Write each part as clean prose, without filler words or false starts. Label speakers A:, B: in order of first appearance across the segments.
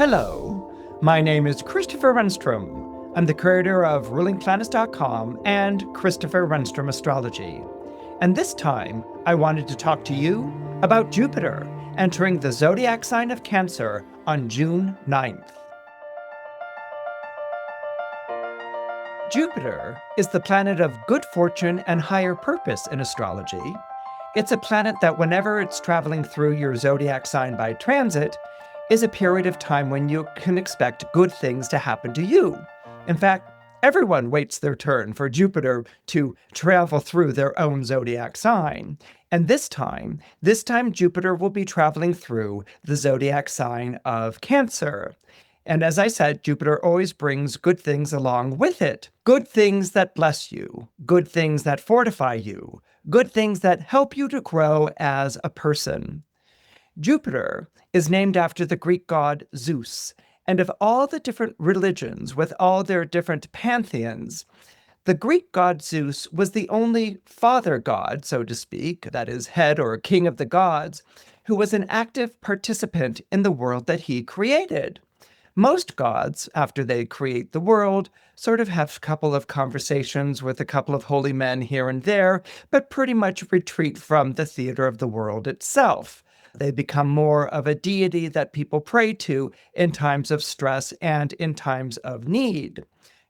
A: Hello, my name is Christopher Renstrom. I'm the creator of rulingplanets.com and Christopher Renstrom Astrology. And this time, I wanted to talk to you about Jupiter entering the zodiac sign of Cancer on June 9th. Jupiter is the planet of good fortune and higher purpose in astrology. It's a planet that whenever it's traveling through your zodiac sign by transit, is a period of time when you can expect good things to happen to you. In fact, everyone waits their turn for Jupiter to travel through their own zodiac sign. And this time Jupiter will be traveling through the zodiac sign of Cancer. And as I said, Jupiter always brings good things along with it. Good things that bless you, good things that fortify you, good things that help you to grow as a person. Jupiter is named after the Greek god Zeus, and of all the different religions with all their different pantheons, the Greek god Zeus was the only father god, so to speak, that is, head or king of the gods, who was an active participant in the world that he created. Most gods, after they create the world, sort of have a couple of conversations with a couple of holy men here and there, but pretty much retreat from the theater of the world itself. They become more of a deity that people pray to in times of stress and in times of need.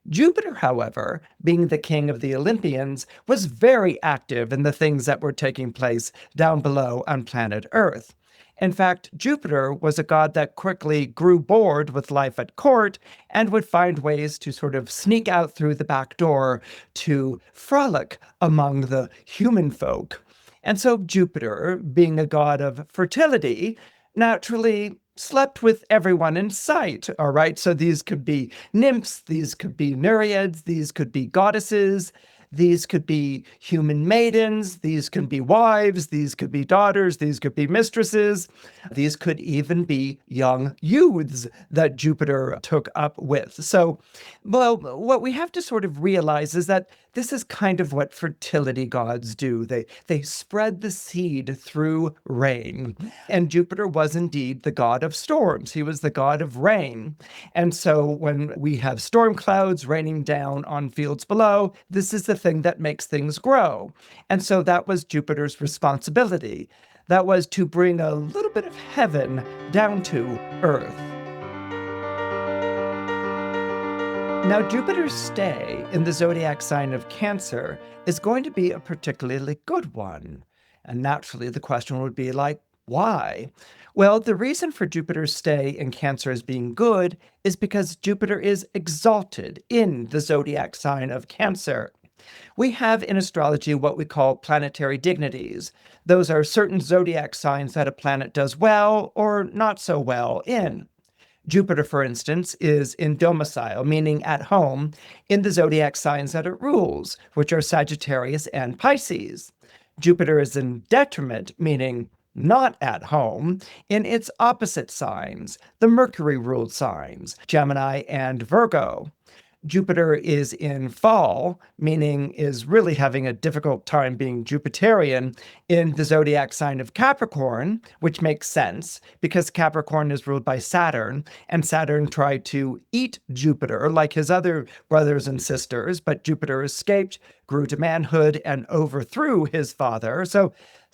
A: Jupiter, however, being the king of the Olympians, was very active in the things that were taking place down below on planet Earth. In fact, Jupiter was a god that quickly grew bored with life at court and would find ways to sort of sneak out through the back door to frolic among the human folk. And so Jupiter, being a god of fertility, naturally slept with everyone in sight, all right? So these could be nymphs, these could be nereids, these could be goddesses, these could be human maidens, these could be wives, these could be daughters, these could be mistresses, these could even be young youths that Jupiter took up with. So, well, what we have to sort of realize is that this is kind of what fertility gods do. They spread the seed through rain. And Jupiter was indeed the god of storms. He was the god of rain. And so when we have storm clouds raining down on fields below, this is the thing that makes things grow. And so that was Jupiter's responsibility. That was to bring a little bit of heaven down to Earth. Now, Jupiter's stay in the zodiac sign of Cancer is going to be a particularly good one. And naturally, the question would be like, why? Well, the reason for Jupiter's stay in Cancer as being good is because Jupiter is exalted in the zodiac sign of Cancer. We have in astrology what we call planetary dignities. Those are certain zodiac signs that a planet does well or not so well in. Jupiter, for instance, is in domicile, meaning at home, in the zodiac signs that it rules, which are Sagittarius and Pisces. Jupiter is in detriment, meaning not at home, in its opposite signs, the Mercury-ruled signs, Gemini and Virgo. Jupiter is in fall, meaning is really having a difficult time being Jupiterian in the zodiac sign of Capricorn, which makes sense because Capricorn is ruled by Saturn, and Saturn tried to eat Jupiter like his other brothers and sisters, but Jupiter escaped, grew to manhood, and overthrew his father. So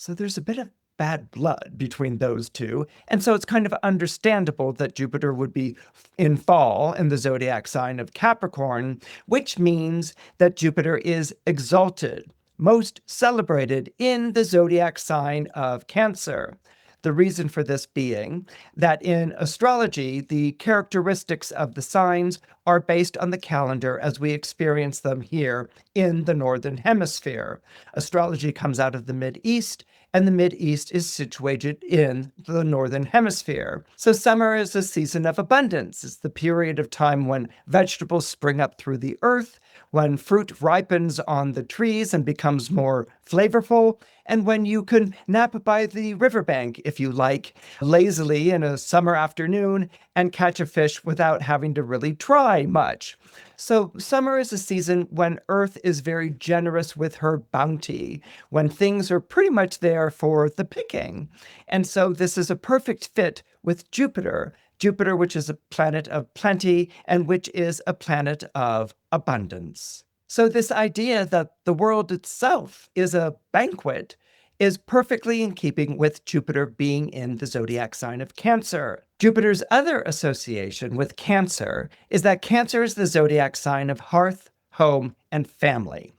A: there's a bit of bad blood between those two. And so it's kind of understandable that Jupiter would be in fall in the zodiac sign of Capricorn, which means that Jupiter is exalted, most celebrated in the zodiac sign of Cancer. The reason for this being that in astrology, the characteristics of the signs are based on the calendar as we experience them here in the Northern Hemisphere. Astrology comes out of the Mideast, and the Mideast is situated in the Northern Hemisphere. So summer is a season of abundance. It's the period of time when vegetables spring up through the earth, when fruit ripens on the trees and becomes more flavorful, and when you can nap by the riverbank, if you like, lazily in a summer afternoon and catch a fish without having to really try much. So summer is a season when Earth is very generous with her bounty, when things are pretty much there for the picking. And so this is a perfect fit with Jupiter Jupiter, which is a planet of plenty, and which is a planet of abundance. So this idea that the world itself is a banquet is perfectly in keeping with Jupiter being in the zodiac sign of Cancer. Jupiter's other association with Cancer is that Cancer is the zodiac sign of hearth, home, and family.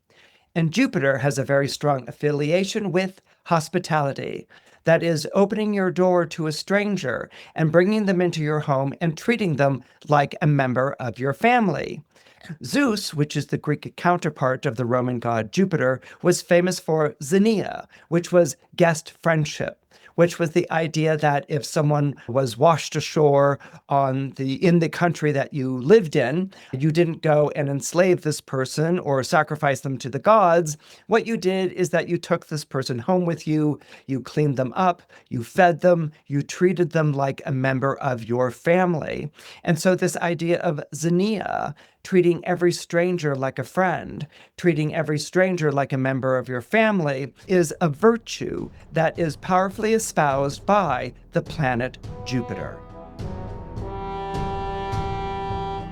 A: And Jupiter has a very strong affiliation with hospitality. That is, opening your door to a stranger and bringing them into your home and treating them like a member of your family. Zeus, which is the Greek counterpart of the Roman god Jupiter, was famous for xenia, which was guest friendship, which was the idea that if someone was washed ashore in the country that you lived in, you didn't go and enslave this person or sacrifice them to the gods. What you did is that you took this person home with you, you cleaned them up, you fed them, you treated them like a member of your family. And so this idea of xenia, treating every stranger like a friend, treating every stranger like a member of your family, is a virtue that is powerfully espoused by the planet Jupiter.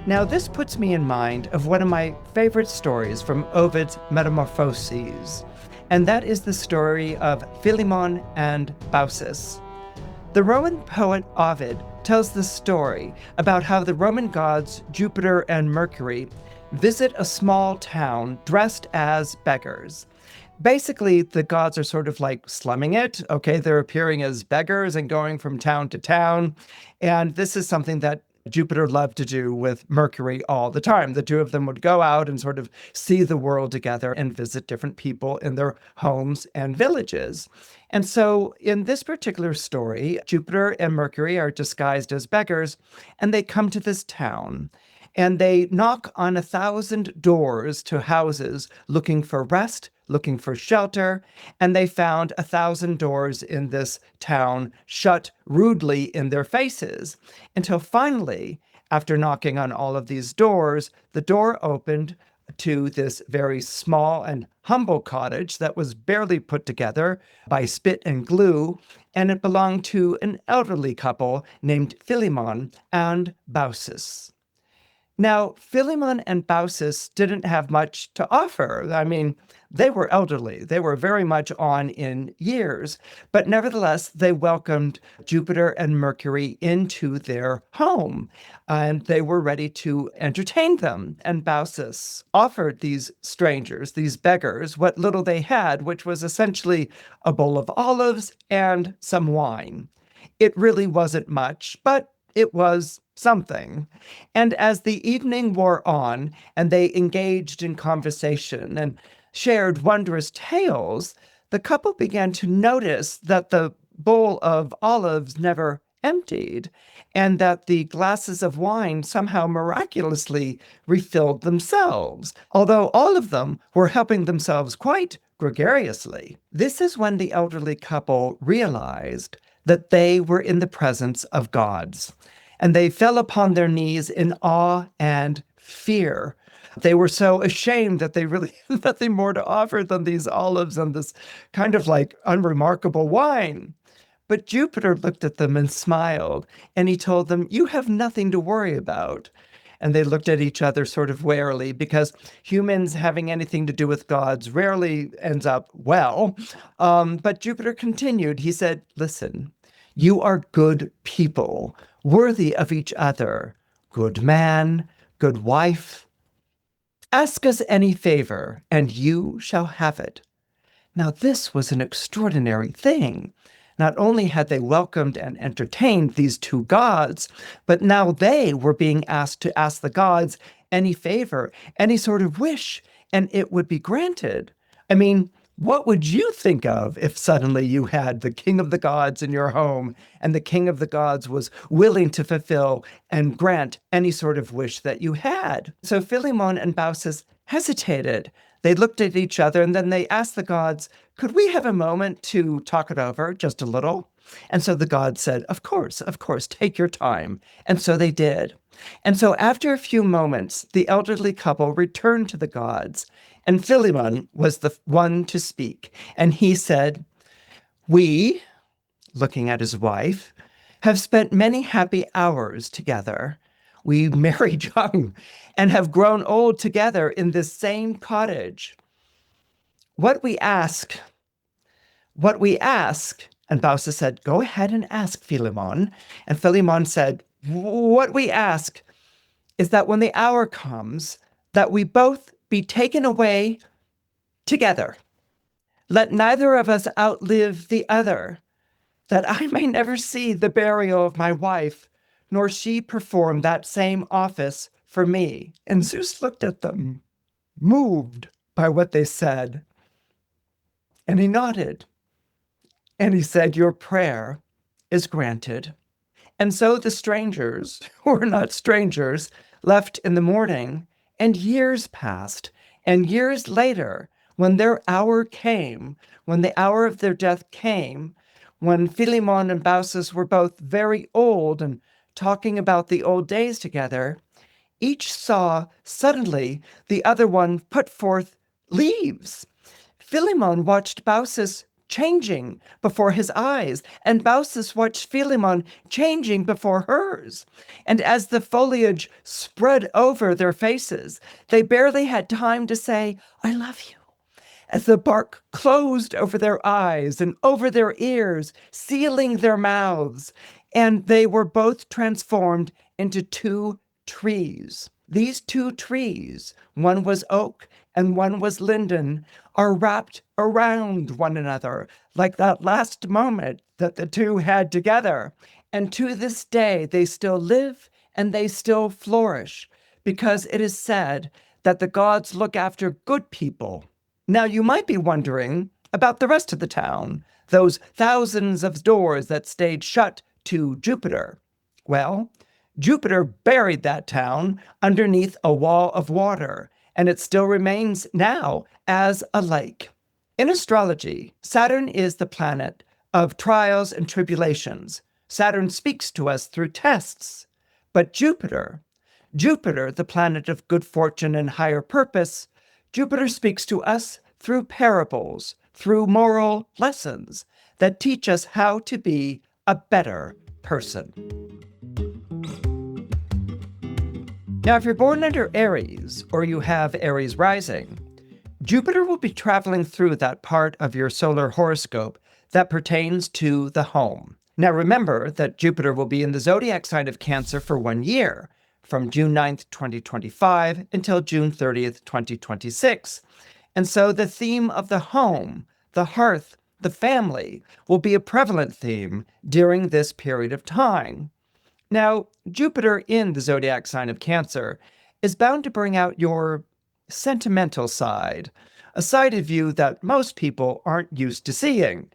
A: Now, this puts me in mind of one of my favorite stories from Ovid's Metamorphoses, and that is the story of Philemon and Baucis. The Roman poet Ovid tells the story about how the Roman gods Jupiter and Mercury visit a small town dressed as beggars. Basically, the gods are sort of like slumming it. Okay, they're appearing as beggars and going from town to town. And this is something that Jupiter loved to do with Mercury all the time. The two of them would go out and sort of see the world together and visit different people in their homes and villages. And so in this particular story, Jupiter and Mercury are disguised as beggars, and they come to this town. And they knock on 1,000 doors to houses looking for rest, looking for shelter, and they found 1,000 doors in this town shut rudely in their faces, until finally, after knocking on all of these doors, the door opened to this very small and humble cottage that was barely put together by spit and glue, and it belonged to an elderly couple named Philemon and Baucis. Now, Philemon and Baucis didn't have much to offer. I mean, they were elderly. They were very much on in years, but nevertheless, they welcomed Jupiter and Mercury into their home, and they were ready to entertain them. And Baucis offered these strangers, these beggars, what little they had, which was essentially a bowl of olives and some wine. It really wasn't much, but it was something. And as the evening wore on and they engaged in conversation and shared wondrous tales, the couple began to notice that the bowl of olives never emptied and that the glasses of wine somehow miraculously refilled themselves, although all of them were helping themselves quite gregariously. This is when the elderly couple realized that they were in the presence of gods. And they fell upon their knees in awe and fear. They were so ashamed that they really had nothing more to offer than these olives and this kind of like unremarkable wine. But Jupiter looked at them and smiled, and he told them, "You have nothing to worry about." And they looked at each other sort of warily, because humans having anything to do with gods rarely ends up well. But Jupiter continued. He said, "Listen, you are good people, worthy of each other, good man, good wife. Ask us any favor, and you shall have it." Now, this was an extraordinary thing. Not only had they welcomed and entertained these two gods, but now they were being asked to ask the gods any favor, any sort of wish, and it would be granted. I mean, what would you think of if suddenly you had the king of the gods in your home and the king of the gods was willing to fulfill and grant any sort of wish that you had? So Philemon and Baucis hesitated. They looked at each other and then they asked the gods, "Could we have a moment to talk it over just a little?" And so the gods said, of course, take your time. And so they did. And so after a few moments, the elderly couple returned to the gods, and Philemon was the one to speak. And he said, "We," looking at his wife, have spent many happy hours together. We married young and have grown old together in this same cottage. What we ask, and Baucis said, go ahead and ask, Philemon. And Philemon said, what we ask is that when the hour comes, that we both be taken away together. Let neither of us outlive the other, that I may never see the burial of my wife, nor she perform that same office for me. And Zeus looked at them, moved by what they said. And he nodded. And he said, your prayer is granted. And so the strangers, who were not strangers, left in the morning, and years passed. And years later, when their hour came, when the hour of their death came, when Philemon and Baucis were both very old and talking about the old days together, each saw suddenly the other one put forth leaves. Philemon watched Baucis changing before his eyes, and Baucis watched Philemon changing before hers. And as the foliage spread over their faces, they barely had time to say, I love you. As the bark closed over their eyes and over their ears, sealing their mouths, and they were both transformed into two trees. These two trees, one was oak and one was linden, are wrapped around one another like that last moment that the two had together. And to this day, they still live and they still flourish, because it is said that the gods look after good people. Now, you might be wondering about the rest of the town, those thousands of doors that stayed shut to Jupiter. Well, Jupiter buried that town underneath a wall of water, and it still remains now as a lake. In astrology, Saturn is the planet of trials and tribulations. Saturn speaks to us through tests. But Jupiter, the planet of good fortune and higher purpose, Jupiter speaks to us through parables, through moral lessons that teach us how to be a better person. Now, if you're born under Aries, or you have Aries rising, Jupiter will be traveling through that part of your solar horoscope that pertains to the home. Now, remember that Jupiter will be in the zodiac sign of Cancer for 1 year, from June 9th, 2025 until June 30th, 2026. And so the theme of the home, the hearth, the family will be a prevalent theme during this period of time. Now, Jupiter in the zodiac sign of Cancer is bound to bring out your sentimental side, a side of you that most people aren't used to seeing.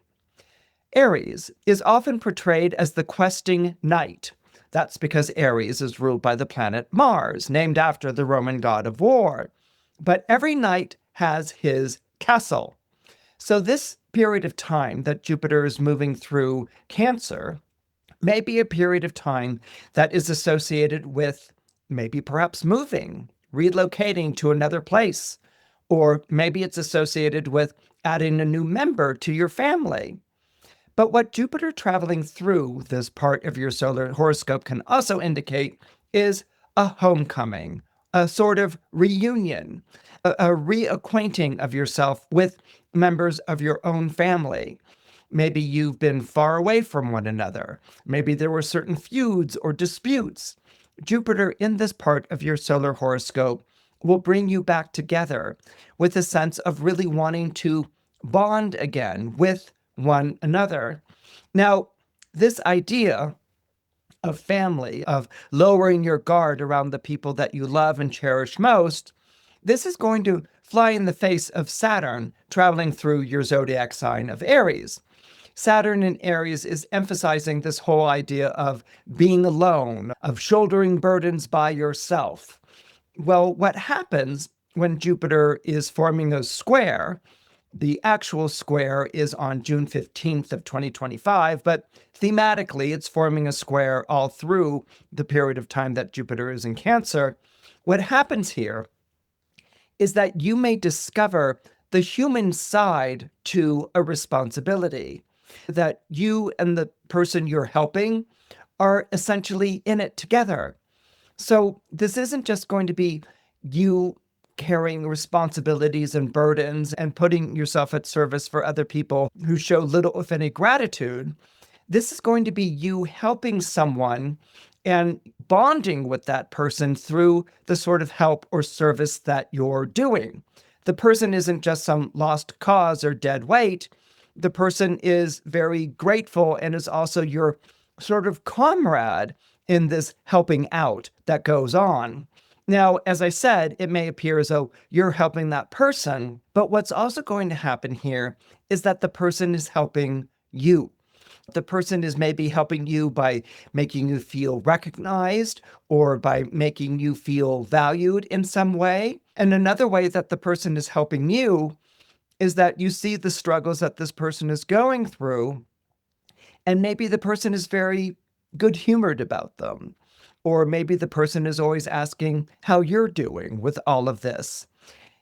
A: Aries is often portrayed as the questing knight. That's because Aries is ruled by the planet Mars, named after the Roman god of war. But every knight has his castle. So this period of time that Jupiter is moving through Cancer may be a period of time that is associated with maybe perhaps moving, relocating to another place, or maybe it's associated with adding a new member to your family. But what Jupiter traveling through this part of your solar horoscope can also indicate is a homecoming, a sort of reunion, a reacquainting of yourself with members of your own family. Maybe you've been far away from one another. Maybe there were certain feuds or disputes. Jupiter in this part of your solar horoscope will bring you back together with a sense of really wanting to bond again with one another. Now, this idea of family, of lowering your guard around the people that you love and cherish most, this is going to fly in the face of Saturn traveling through your zodiac sign of Aries. Saturn in Aries is emphasizing this whole idea of being alone, of shouldering burdens by yourself. Well, what happens when Jupiter is forming a square? The actual square is on June 15th of 2025, but thematically it's forming a square all through the period of time that Jupiter is in Cancer. What happens here is that you may discover the human side to a responsibility. that you and the person you're helping are essentially in it together. So this isn't just going to be you carrying responsibilities and burdens and putting yourself at service for other people who show little, if any, gratitude. This is going to be you helping someone and bonding with that person through the sort of help or service that you're doing. The person isn't just some lost cause or dead weight. The person is very grateful and is also your sort of comrade in this helping out that goes on. Now, as I said, it may appear as though you're helping that person, but what's also going to happen here is that the person is helping you. The person is maybe helping you by making you feel recognized or by making you feel valued in some way. And another way that the person is helping you is that you see the struggles that this person is going through, and maybe the person is very good-humored about them. Or maybe the person is always asking how you're doing with all of this.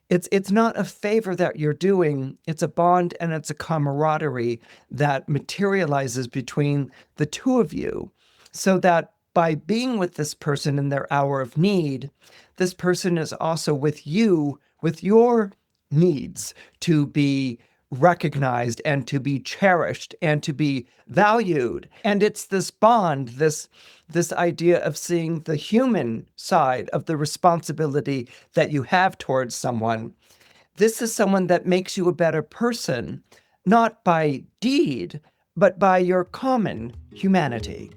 A: It's not a favor that you're doing, it's a bond and it's a camaraderie that materializes between the two of you, so that by being with this person in their hour of need, this person is also with you, with your needs to be recognized and to be cherished and to be valued. And it's this bond, this idea of seeing the human side of the responsibility that you have towards someone. This is someone that makes you a better person, not by deed, but by your common humanity.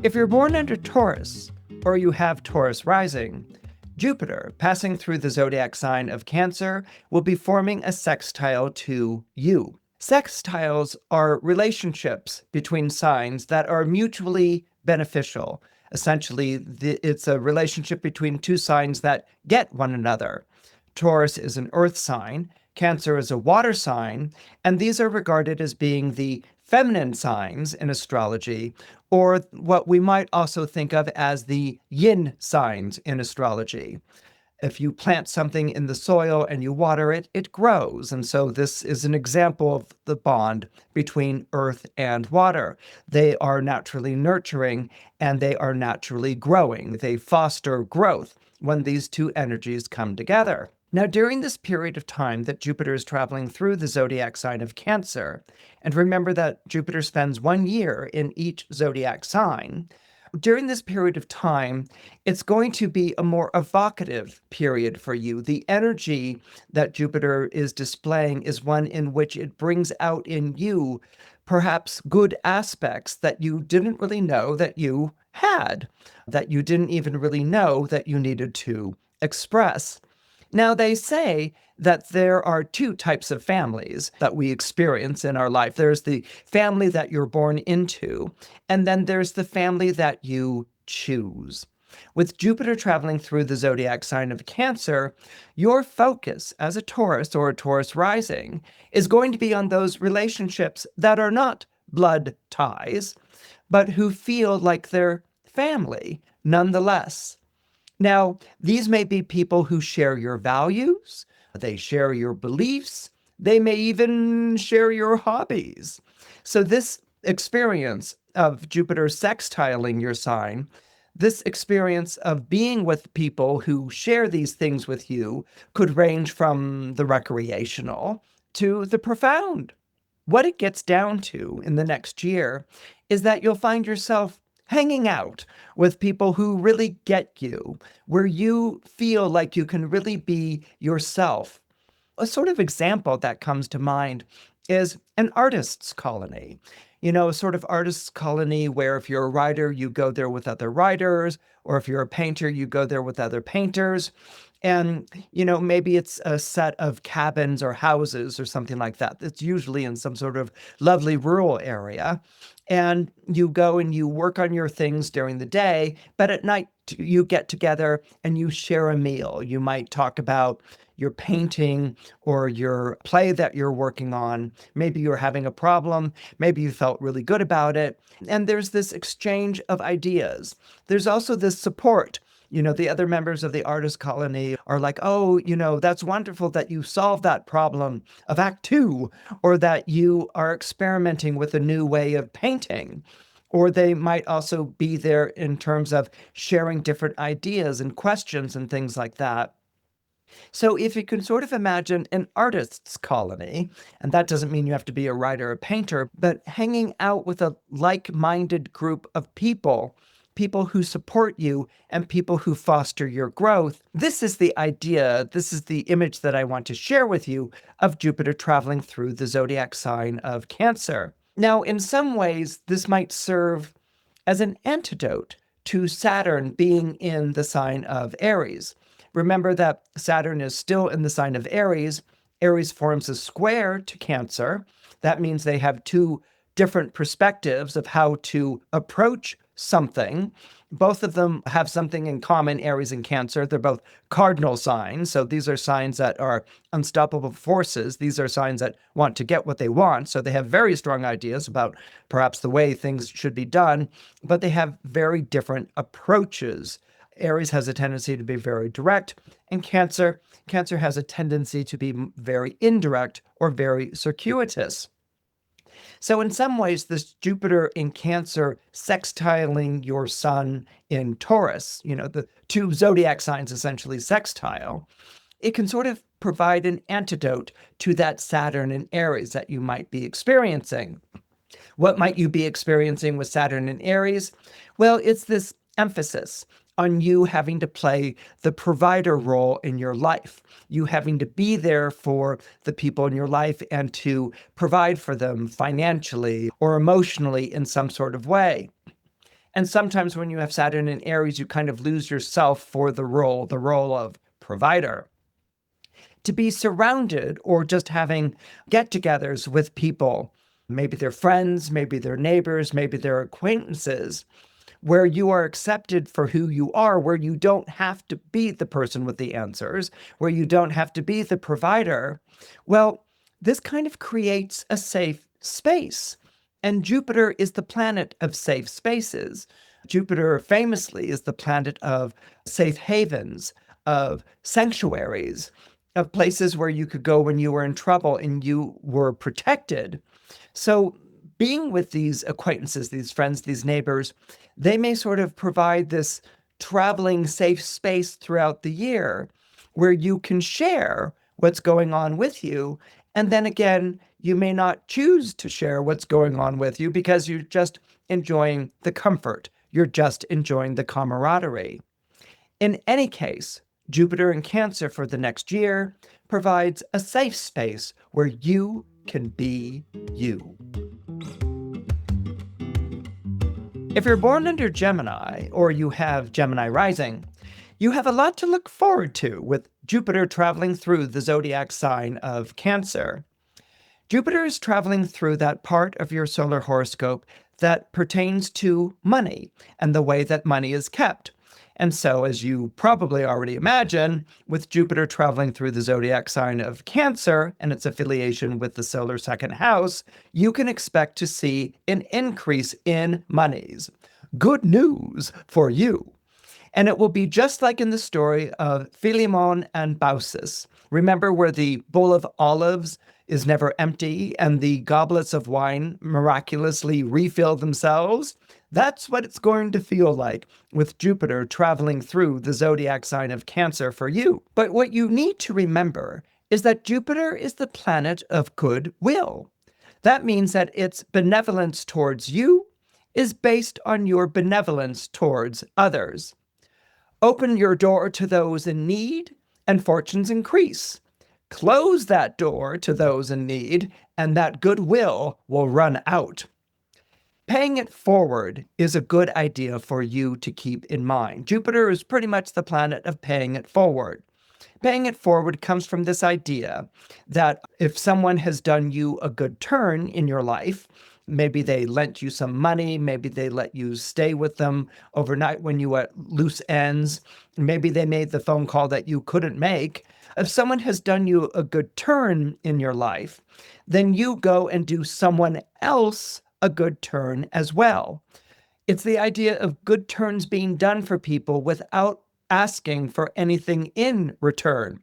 A: If you're born under Taurus, or you have Taurus rising, Jupiter, passing through the zodiac sign of Cancer, will be forming a sextile to you. Sextiles are relationships between signs that are mutually beneficial. Essentially, it's a relationship between two signs that get one another. Taurus is an earth sign, Cancer is a water sign, and these are regarded as being the feminine signs in astrology, or what we might also think of as the yin signs in astrology. If you plant something in the soil and you water it, it grows. And so this is an example of the bond between earth and water. They are naturally nurturing and they are naturally growing. They foster growth when these two energies come together. Now, during this period of time that Jupiter is traveling through the zodiac sign of Cancer, and remember that Jupiter spends 1 year in each zodiac sign, during this period of time, it's going to be a more evocative period for you. The energy that Jupiter is displaying is one in which it brings out in you perhaps good aspects that you didn't really know that you had, that you didn't even really know that you needed to express. Now, they say that there are two types of families that we experience in our life. There's the family that you're born into, and then there's the family that you choose. With Jupiter traveling through the zodiac sign of Cancer, your focus as a Taurus or a Taurus rising is going to be on those relationships that are not blood ties, but who feel like they're family nonetheless. Now, these may be people who share your values, they share your beliefs, they may even share your hobbies. So this experience of Jupiter sextiling your sign, this experience of being with people who share these things with you, could range from the recreational to the profound. What it gets down to in the next year is that you'll find yourself hanging out with people who really get you, where you feel like you can really be yourself. A sort of example that comes to mind is an artist's colony. You know, a sort of artist's colony where if you're a writer, you go there with other writers, or if you're a painter, you go there with other painters. And, you know, maybe it's a set of cabins or houses or something like that. It's usually in some sort of lovely rural area. And you go and you work on your things during the day, but at night you get together and you share a meal. You might talk about your painting or your play that you're working on. Maybe you're having a problem. Maybe you felt really good about it. And there's this exchange of ideas. There's also this support The other members of the artist colony are like, oh, that's wonderful that you solved that problem of Act Two, or that you are experimenting with a new way of painting. Or they might also be there in terms of sharing different ideas and questions and things like that. So if you can sort of imagine an artist's colony, and that doesn't mean you have to be a writer or painter, but hanging out with a like-minded group of people, people who support you and people who foster your growth. This is the idea, this is the image that I want to share with you of Jupiter traveling through the zodiac sign of Cancer. Now, in some ways, this might serve as an antidote to Saturn being in the sign of Aries. Remember that Saturn is still in the sign of Aries. Aries forms a square to Cancer. That means they have two different perspectives of how to approach something. Both of them have something in common, Aries and Cancer. They're both cardinal signs. So these are signs that are unstoppable forces. These are signs that want to get what they want. So they have very strong ideas about perhaps the way things should be done, but they have very different approaches. Aries has a tendency to be very direct, and Cancer has a tendency to be very indirect or very circuitous. So in some ways, this Jupiter in Cancer sextiling your sun in Taurus, the two zodiac signs essentially sextile, it can sort of provide an antidote to that Saturn in Aries that you might be experiencing. What might you be experiencing with Saturn in Aries? Well, it's this emphasis on you having to play the provider role in your life, you having to be there for the people in your life and to provide for them financially or emotionally in some sort of way. And sometimes when you have Saturn in Aries, you kind of lose yourself for the role of provider. To be surrounded or just having get-togethers with people, maybe they're friends, maybe they're neighbors, maybe they're acquaintances, where you are accepted for who you are, where you don't have to be the person with the answers, where you don't have to be the provider, well, this kind of creates a safe space. And Jupiter is the planet of safe spaces. Jupiter famously is the planet of safe havens, of sanctuaries, of places where you could go when you were in trouble and you were protected. So being with these acquaintances, these friends, these neighbors, they may sort of provide this traveling safe space throughout the year where you can share what's going on with you. And then again, you may not choose to share what's going on with you because you're just enjoying the comfort. You're just enjoying the camaraderie. In any case, Jupiter in Cancer for the next year provides a safe space where you can be you. If you're born under Gemini, or you have Gemini rising, you have a lot to look forward to with Jupiter traveling through the zodiac sign of Cancer. Jupiter is traveling through that part of your solar horoscope that pertains to money and the way that money is kept. And so, as you probably already imagine, with Jupiter traveling through the zodiac sign of Cancer and its affiliation with the solar second house, you can expect to see an increase in monies. Good news for you. And it will be just like in the story of Philemon and Baucis. Remember where the bowl of olives is never empty and the goblets of wine miraculously refill themselves? That's what it's going to feel like with Jupiter traveling through the zodiac sign of Cancer for you. But what you need to remember is that Jupiter is the planet of goodwill. That means that its benevolence towards you is based on your benevolence towards others. Open your door to those in need, and fortunes increase. Close that door to those in need, and that goodwill will run out. Paying it forward is a good idea for you to keep in mind. Jupiter is pretty much the planet of paying it forward. Paying it forward comes from this idea that if someone has done you a good turn in your life, maybe they lent you some money, maybe they let you stay with them overnight when you were at loose ends, maybe they made the phone call that you couldn't make. If someone has done you a good turn in your life, then you go and do someone else a good turn as well. It's the idea of good turns being done for people without asking for anything in return.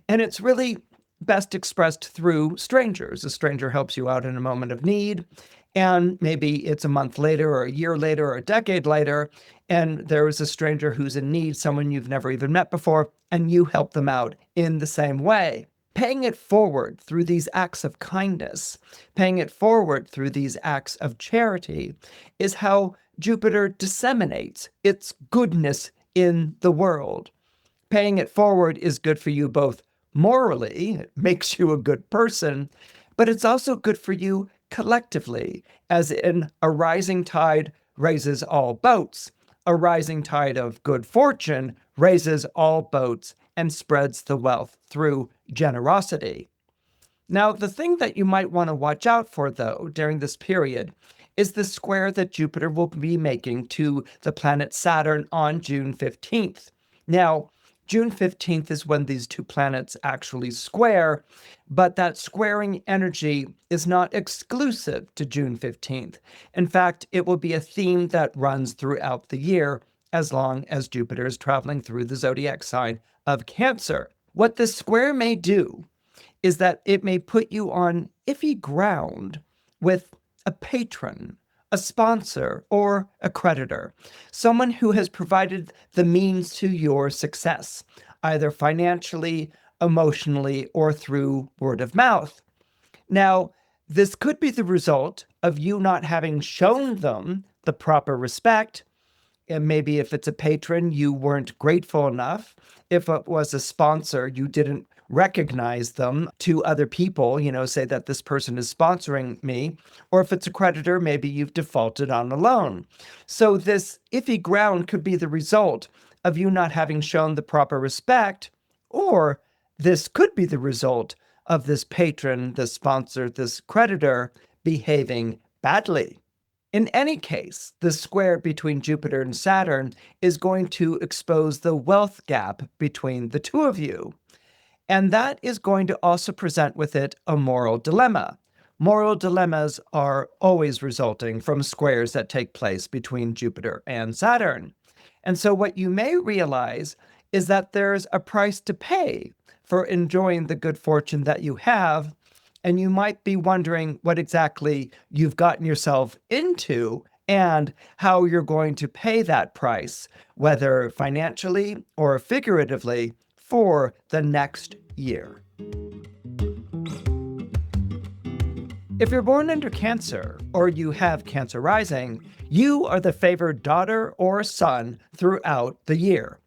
A: And it's really best expressed through strangers. A stranger helps you out in a moment of need, and maybe it's a month later or a year later or a decade later, and there is a stranger who's in need, someone you've never even met before, and you help them out in the same way. Paying it forward through these acts of kindness, paying it forward through these acts of charity, is how Jupiter disseminates its goodness in the world. Paying it forward is good for you both morally, it makes you a good person, but it's also good for you collectively, as in a rising tide raises all boats. A rising tide of good fortune raises all boats and spreads the wealth through generosity. Now, the thing that you might want to watch out for, though, during this period is the square that Jupiter will be making to the planet Saturn on June 15th. Now, June 15th is when these two planets actually square, but that squaring energy is not exclusive to June 15th. In fact, it will be a theme that runs throughout the year as long as Jupiter is traveling through the zodiac sign of Cancer. What this square may do is that it may put you on iffy ground with a patron, a sponsor, or a creditor, someone who has provided the means to your success, either financially, emotionally, or through word of mouth. Now, this could be the result of you not having shown them the proper respect. And maybe if it's a patron, you weren't grateful enough. If it was a sponsor, you didn't recognize them to other people, say that this person is sponsoring me. Or if it's a creditor, maybe you've defaulted on a loan. So this iffy ground could be the result of you not having shown the proper respect, or this could be the result of this patron, this sponsor, this creditor behaving badly. In any case, the square between Jupiter and Saturn is going to expose the wealth gap between the two of you. And that is going to also present with it a moral dilemma. Moral dilemmas are always resulting from squares that take place between Jupiter and Saturn. And so what you may realize is that there's a price to pay for enjoying the good fortune that you have. And you might be wondering what exactly you've gotten yourself into and how you're going to pay that price, whether financially or figuratively, for the next year. If you're born under Cancer, or you have Cancer rising, you are the favored daughter or son throughout the year.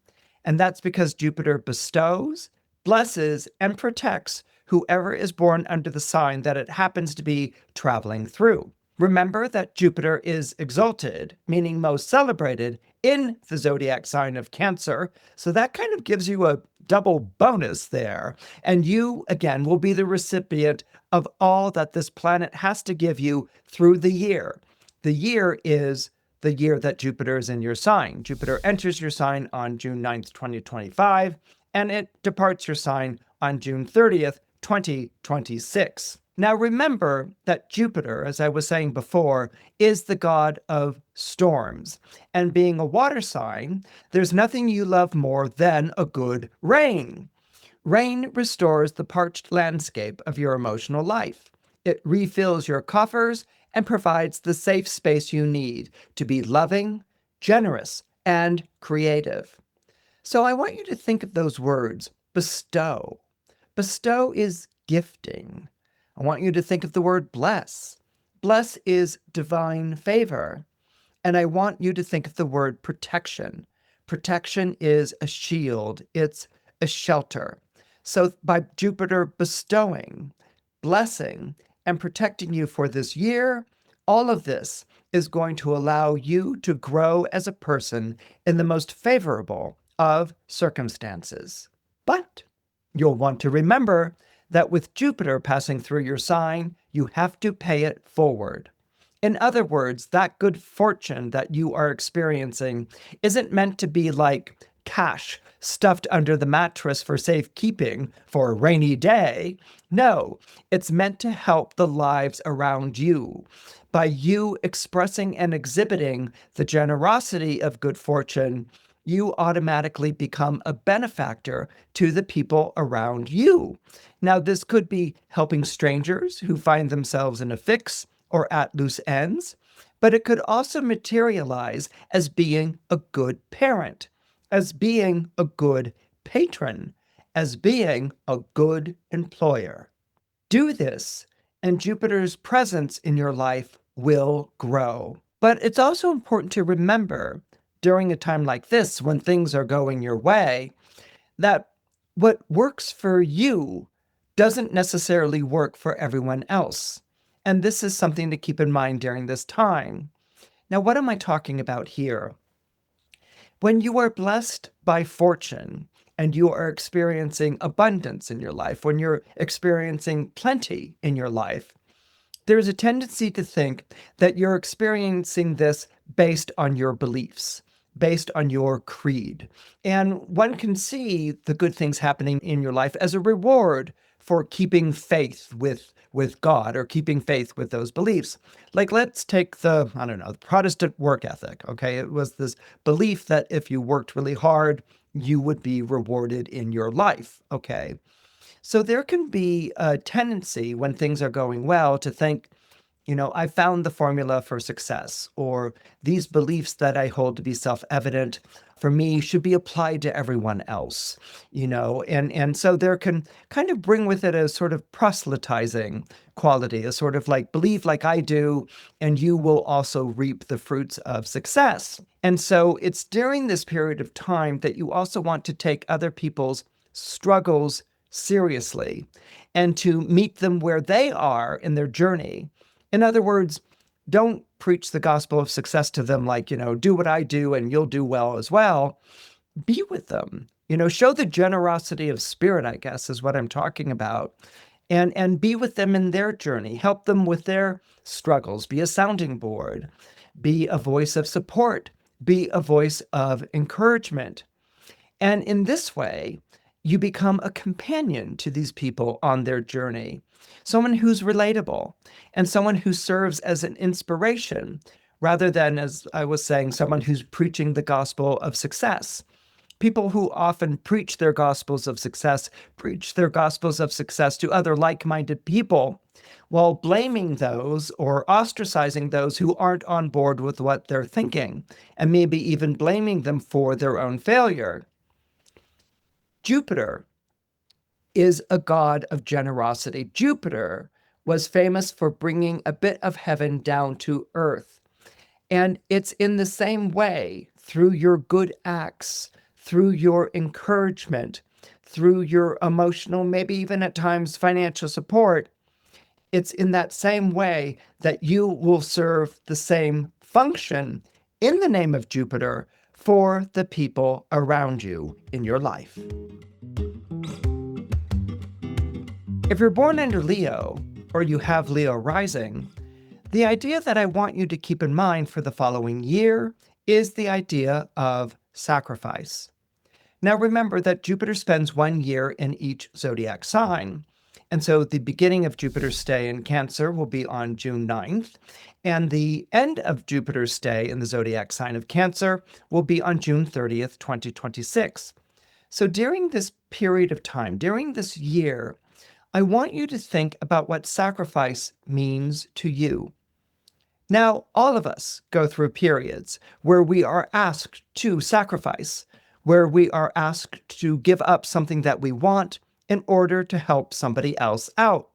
A: And that's because Jupiter bestows, blesses, and protects whoever is born under the sign that it happens to be traveling through. Remember that Jupiter is exalted, meaning most celebrated, in the zodiac sign of Cancer, so that kind of gives you a double bonus there. And you, again, will be the recipient of all that this planet has to give you through the year. The year is the year that Jupiter is in your sign. Jupiter enters your sign on June 9th, 2025, and it departs your sign on June 30th, 2026. Now remember that Jupiter, as I was saying before, is the god of storms. And being a water sign, there's nothing you love more than a good rain. Rain restores the parched landscape of your emotional life. It refills your coffers and provides the safe space you need to be loving, generous, and creative. So I want you to think of those words, bestow. Bestow is gifting. I want you to think of the word bless. Bless is divine favor. And I want you to think of the word protection. Protection is a shield. It's a shelter. So by Jupiter bestowing, blessing, and protecting you for this year, all of this is going to allow you to grow as a person in the most favorable of circumstances. But you'll want to remember that with Jupiter passing through your sign, you have to pay it forward. In other words, that good fortune that you are experiencing isn't meant to be like cash stuffed under the mattress for safekeeping for a rainy day. No, it's meant to help the lives around you. By you expressing and exhibiting the generosity of good fortune, you automatically become a benefactor to the people around you. Now, this could be helping strangers who find themselves in a fix or at loose ends, but it could also materialize as being a good parent, as being a good patron, as being a good employer. Do this, and Jupiter's presence in your life will grow. But it's also important to remember during a time like this, when things are going your way, that what works for you doesn't necessarily work for everyone else. And this is something to keep in mind during this time. Now, what am I talking about here? When you are blessed by fortune and you are experiencing abundance in your life, when you're experiencing plenty in your life, there's a tendency to think that you're experiencing this based on your beliefs, based on your creed. And one can see the good things happening in your life as a reward for keeping faith with God or keeping faith with those beliefs. Like, let's take the Protestant work ethic, okay? It was this belief that if you worked really hard, you would be rewarded in your life, okay? So there can be a tendency when things are going well to think, I found the formula for success, or these beliefs that I hold to be self-evident for me should be applied to everyone else, and so there can kind of bring with it a sort of proselytizing quality, a sort of like, believe like I do, and you will also reap the fruits of success. And so it's during this period of time that you also want to take other people's struggles seriously and to meet them where they are in their journey. In other words, don't preach the gospel of success to them like, do what I do and you'll do well as well. Be with them, show the generosity of spirit, I guess, is what I'm talking about. And be with them in their journey. Help them with their struggles. Be a sounding board. Be a voice of support. Be a voice of encouragement. And in this way, you become a companion to these people on their journey, someone who's relatable and someone who serves as an inspiration rather than, as I was saying, someone who's preaching the gospel of success. People who often preach their gospels of success to other like-minded people while blaming those or ostracizing those who aren't on board with what they're thinking, and maybe even blaming them for their own failure. Jupiter is a god of generosity. Jupiter was famous for bringing a bit of heaven down to earth. And it's in the same way, through your good acts, through your encouragement, through your emotional, maybe even at times financial support. It's in that same way that you will serve the same function in the name of Jupiter for the people around you in your life. If you're born under Leo, or you have Leo rising, the idea that I want you to keep in mind for the following year is the idea of sacrifice. Now remember that Jupiter spends 1 year in each zodiac sign. And so the beginning of Jupiter's stay in Cancer will be on June 9th, and the end of Jupiter's stay in the zodiac sign of Cancer will be on June 30th, 2026. So during this period of time, during this year, I want you to think about what sacrifice means to you. Now, all of us go through periods where we are asked to sacrifice, where we are asked to give up something that we want in order to help somebody else out.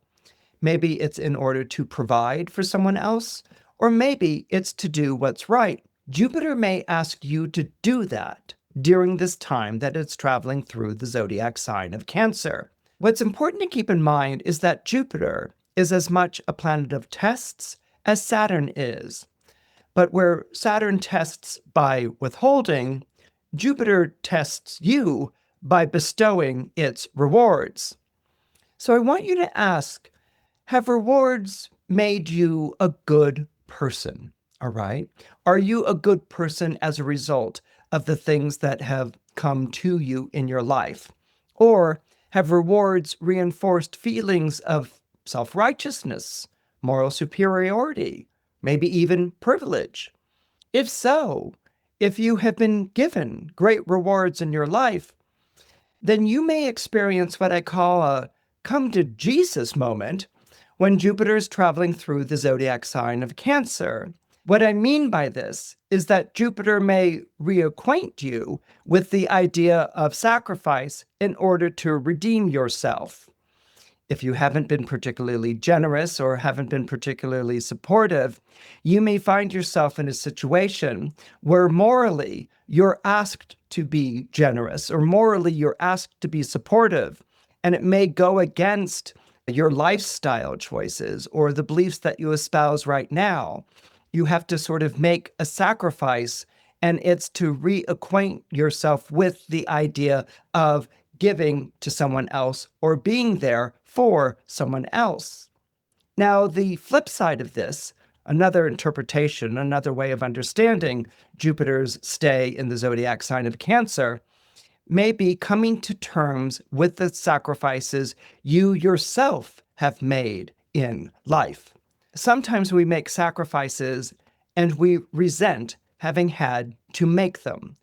A: Maybe it's in order to provide for someone else, or maybe it's to do what's right. Jupiter may ask you to do that during this time that it's traveling through the zodiac sign of Cancer. What's important to keep in mind is that Jupiter is as much a planet of tests as Saturn is. But where Saturn tests by withholding, Jupiter tests you by bestowing its rewards. So I want you to ask, have rewards made you a good person? All right? Are you a good person as a result of the things that have come to you in your life? Or have rewards reinforced feelings of self-righteousness, moral superiority, maybe even privilege? If so, If you have been given great rewards in your life, then you may experience what I call a come to Jesus moment when Jupiter is traveling through the zodiac sign of Cancer. What I mean by this is that Jupiter may reacquaint you with the idea of sacrifice in order to redeem yourself. If you haven't been particularly generous or haven't been particularly supportive, you may find yourself in a situation where morally you're asked to be generous or morally you're asked to be supportive. And it may go against your lifestyle choices or the beliefs that you espouse right now. You have to sort of make a sacrifice, and it's to reacquaint yourself with the idea of giving to someone else or being there for someone else. Now, the flip side of this, another interpretation, another way of understanding Jupiter's stay in the zodiac sign of Cancer, may be coming to terms with the sacrifices you yourself have made in life. Sometimes we make sacrifices and we resent having had to make them.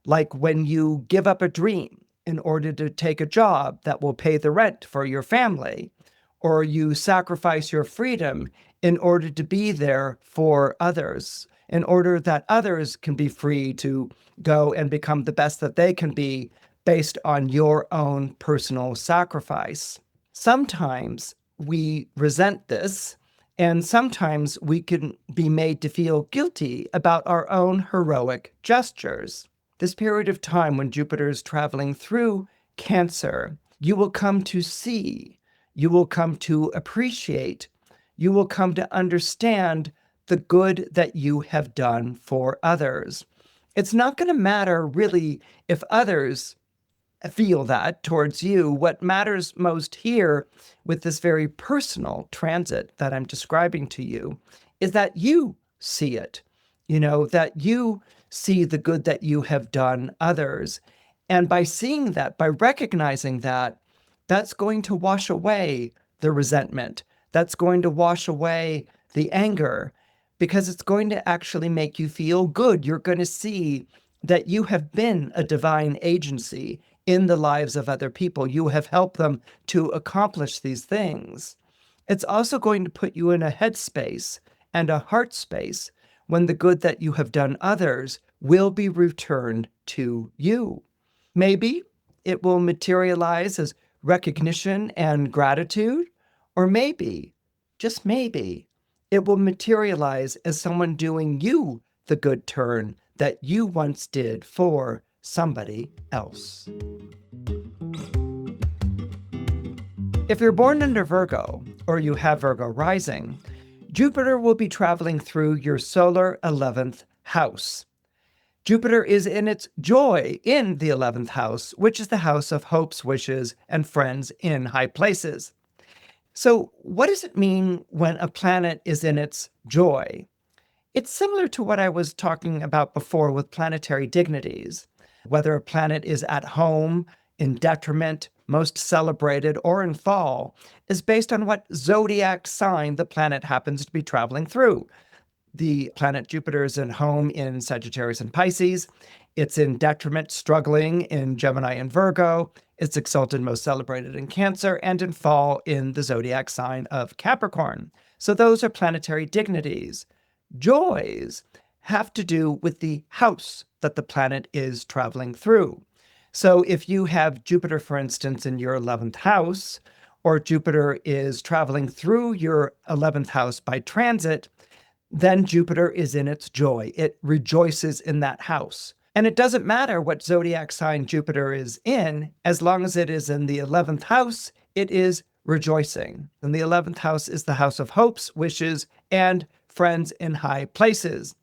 A: Like when you give up a dream in order to take a job that will pay the rent for your family, or you sacrifice your freedom in order to be there for others, in order that others can be free to go and become the best that they can be based on your own personal sacrifice. Sometimes we resent this, and sometimes we can be made to feel guilty about our own heroic gestures. This period of time when Jupiter is traveling through Cancer, you will come to see, you will come to appreciate, you will come to understand the good that you have done for others. It's not going to matter really if others feel that towards you. What matters most here with this very personal transit that I'm describing to you is that you see it, that you see the good that you have done others. And by seeing that, by recognizing that, that's going to wash away the resentment. That's going to wash away the anger, because it's going to actually make you feel good. You're going to see that you have been a divine agency in the lives of other people. You have helped them to accomplish these things. It's also going to put you in a headspace and a heart space when the good that you have done others will be returned to you. Maybe it will materialize as recognition and gratitude, or maybe, just maybe, it will materialize as someone doing you the good turn that you once did for somebody else. If you're born under Virgo, or you have Virgo rising, Jupiter will be traveling through your solar 11th house. Jupiter is in its joy in the 11th house, which is the house of hopes, wishes, and friends in high places. So what does it mean when a planet is in its joy? It's similar to what I was talking about before with planetary dignities. Whether a planet is at home, in detriment, most celebrated, or in fall, is based on what zodiac sign the planet happens to be traveling through. The planet Jupiter is in home in Sagittarius and Pisces. It's in detriment, struggling in Gemini and Virgo. It's exalted, most celebrated in Cancer, and in fall in the zodiac sign of Capricorn. So those are planetary dignities. Joys have to do with the house that the planet is traveling through. So if you have Jupiter, for instance, in your 11th house, or Jupiter is traveling through your 11th house by transit, then Jupiter is in its joy. It rejoices in that house. And it doesn't matter what zodiac sign Jupiter is in, as long as it is in the 11th house, it is rejoicing. And the 11th house is the house of hopes, wishes, and friends in high places.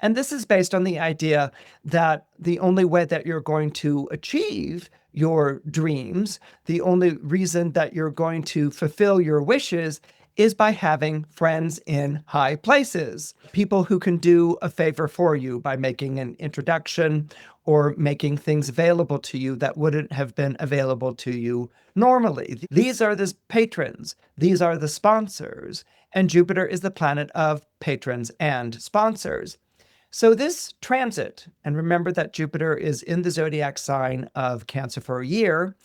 A: And this is based on the idea that the only way that you're going to achieve your dreams, the only reason that you're going to fulfill your wishes is by having friends in high places, people who can do a favor for you by making an introduction or making things available to you that wouldn't have been available to you normally. These are the patrons. These are the sponsors. And Jupiter is the planet of patrons and sponsors. So this transit, and remember that Jupiter is in the zodiac sign of Cancer for a year.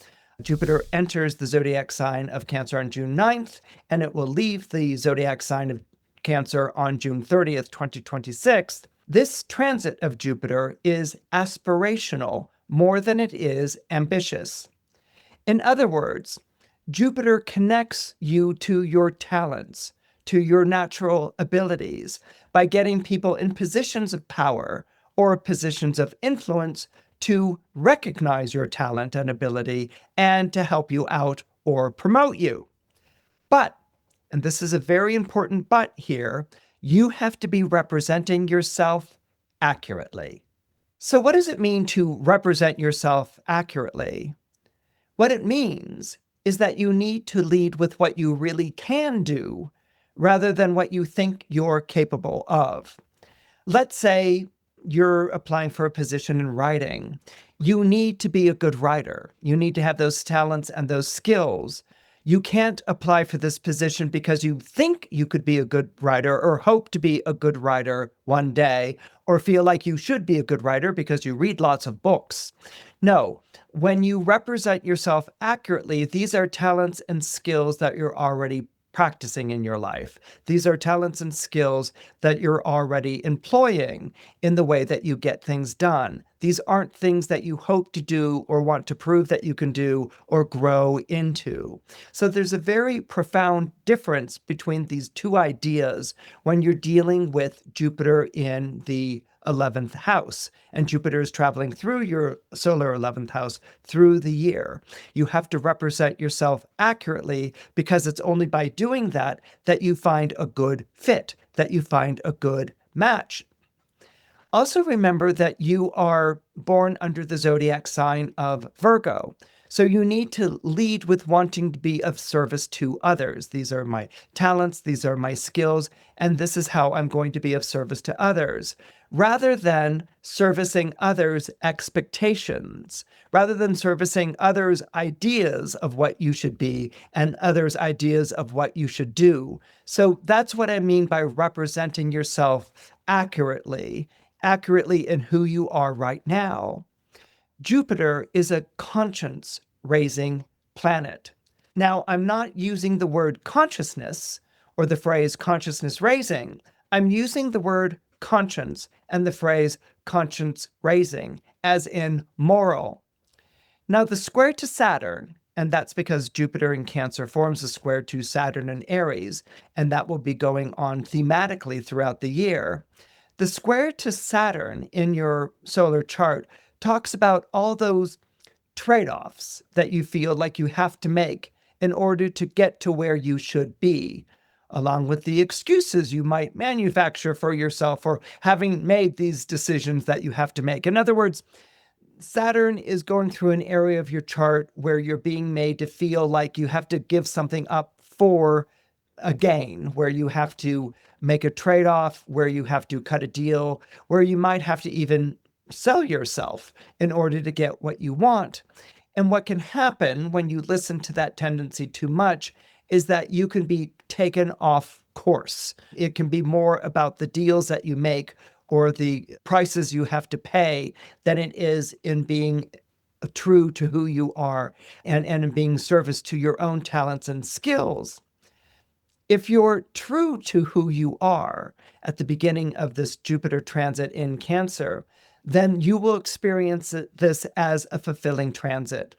A: Jupiter enters the zodiac sign of Cancer on June 9th, and it will leave the zodiac sign of Cancer on June 30th, 2026. This transit of Jupiter is aspirational more than it is ambitious. In other words, Jupiter connects you to your talents, to your natural abilities, by getting people in positions of power or positions of influence to recognize your talent and ability and to help you out or promote you. But, and this is a very important but here, you have to be representing yourself accurately. So what does it mean to represent yourself accurately? What it means is that you need to lead with what you really can do rather than what you think you're capable of. Let's say you're applying for a position in writing. You need to be a good writer. You need to have those talents and those skills. You can't apply for this position because you think you could be a good writer or hope to be a good writer one day, or feel like you should be a good writer because you read lots of books. No, when you represent yourself accurately, these are talents and skills that you're already practicing in your life. These are talents and skills that you're already employing in the way that you get things done. These aren't things that you hope to do or want to prove that you can do or grow into. So there's a very profound difference between these two ideas when you're dealing with Jupiter in the 11th house, and Jupiter is traveling through your solar 11th house through the year. You have to represent yourself accurately because it's only by doing that that you find a good fit, that you find a good match. Also remember that you are born under the zodiac sign of Virgo. So you need to lead with wanting to be of service to others. These are my talents, these are my skills, and this is how I'm going to be of service to others. Rather than servicing others' expectations, rather than servicing others' ideas of what you should be and others' ideas of what you should do. So that's what I mean by representing yourself accurately in who you are right now. Jupiter is a conscience-raising planet. Now, I'm not using the word consciousness or the phrase consciousness-raising. I'm using the word conscience and the phrase conscience-raising, as in moral. Now, the square to Saturn, and that's because Jupiter in Cancer forms a square to Saturn in Aries, and that will be going on thematically throughout the year. The square to Saturn in your solar chart talks about all those trade-offs that you feel like you have to make in order to get to where you should be, along with the excuses you might manufacture for yourself for having made these decisions that you have to make. In other words, Saturn is going through an area of your chart where you're being made to feel like you have to give something up for a gain, where you have to make a trade-off, where you have to cut a deal, where you might have to even sell yourself in order to get what you want. And what can happen when you listen to that tendency too much is that you can be taken off course. It can be more about the deals that you make or the prices you have to pay than it is in being true to who you are and in being service to your own talents and skills. If you're true to who you are at the beginning of this Jupiter transit in Cancer, then you will experience this as a fulfilling transit.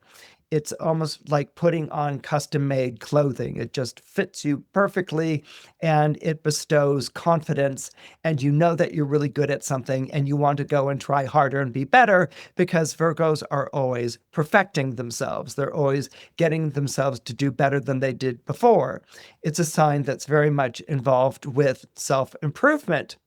A: It's almost like putting on custom-made clothing. It just fits you perfectly, and it bestows confidence, and you know that you're really good at something, and you want to go and try harder and be better, because Virgos are always perfecting themselves. They're always getting themselves to do better than they did before. It's a sign that's very much involved with self-improvement.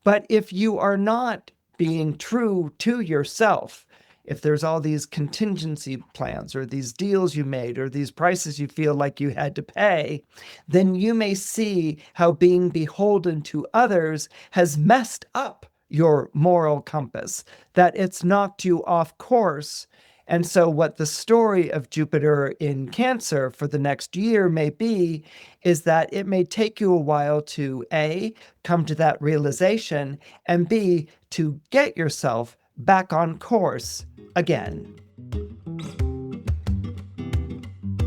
A: But if you are not being true to yourself, if there's all these contingency plans or these deals you made or these prices you feel like you had to pay, then you may see how being beholden to others has messed up your moral compass, that it's knocked you off course, And so what the story of Jupiter in Cancer for the next year may be is that it may take you a while to A, come to that realization, and B, to get yourself back on course again.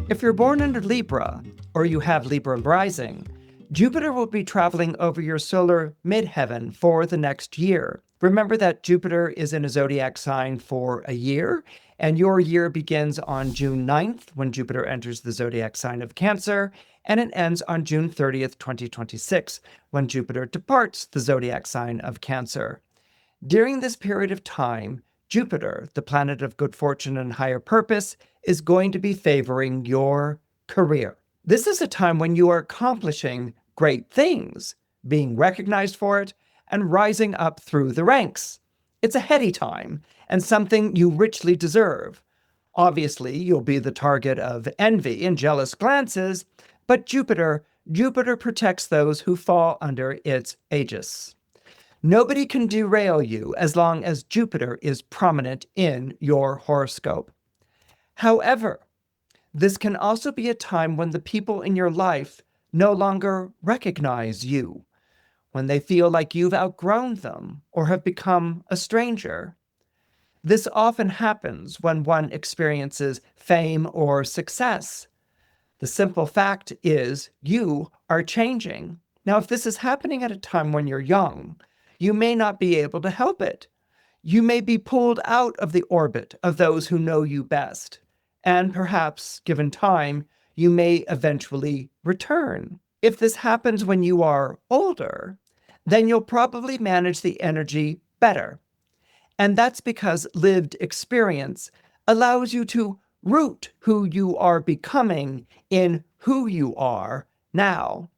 A: If you're born under Libra, or you have Libra rising, Jupiter will be traveling over your solar midheaven for the next year. Remember that Jupiter is in a zodiac sign for a year, and your year begins on June 9th when Jupiter enters the zodiac sign of Cancer, and it ends on June 30th, 2026, when Jupiter departs the zodiac sign of Cancer. During this period of time, Jupiter, the planet of good fortune and higher purpose, is going to be favoring your career. This is a time when you are accomplishing great things, being recognized for it, and rising up through the ranks. It's a heady time, and something you richly deserve. Obviously, you'll be the target of envy and jealous glances, but Jupiter protects those who fall under its aegis. Nobody can derail you as long as Jupiter is prominent in your horoscope. However, this can also be a time when the people in your life no longer recognize you, when they feel like you've outgrown them or have become a stranger. This often happens when one experiences fame or success. The simple fact is you are changing. Now, if this is happening at a time when you're young, you may not be able to help it. You may be pulled out of the orbit of those who know you best. And perhaps, given time, you may eventually return. If this happens when you are older, then you'll probably manage the energy better. And that's because lived experience allows you to root who you are becoming in who you are now.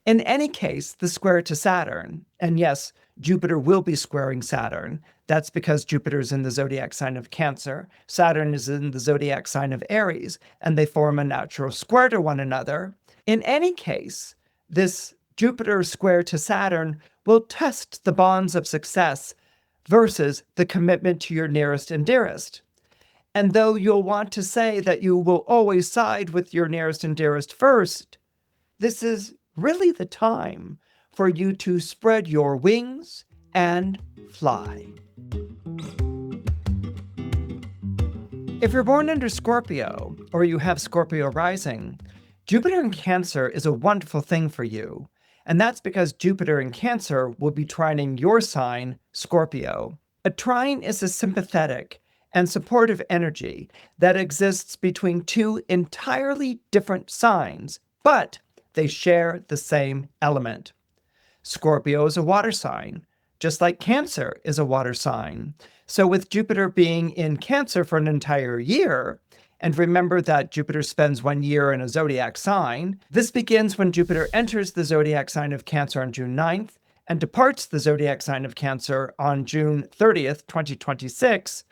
A: In any case, the square to Saturn, and yes, Jupiter will be squaring Saturn. That's because Jupiter is in the zodiac sign of Cancer. Saturn is in the zodiac sign of Aries, and they form a natural square to one another. In any case, this Jupiter square to Saturn will test the bonds of success versus the commitment to your nearest and dearest. And though you'll want to say that you will always side with your nearest and dearest first, this is really the time for you to spread your wings and fly. If you're born under Scorpio, or you have Scorpio rising, Jupiter in Cancer is a wonderful thing for you. And that's because Jupiter in Cancer will be trining your sign, Scorpio. A trine is a sympathetic and supportive energy that exists between two entirely different signs, but they share the same element. Scorpio is a water sign, just like Cancer is a water sign. So with Jupiter being in Cancer for an entire year, and remember that Jupiter spends 1 year in a zodiac sign, this begins when Jupiter enters the zodiac sign of Cancer on June 9th and departs the zodiac sign of Cancer on June 30th, 2026.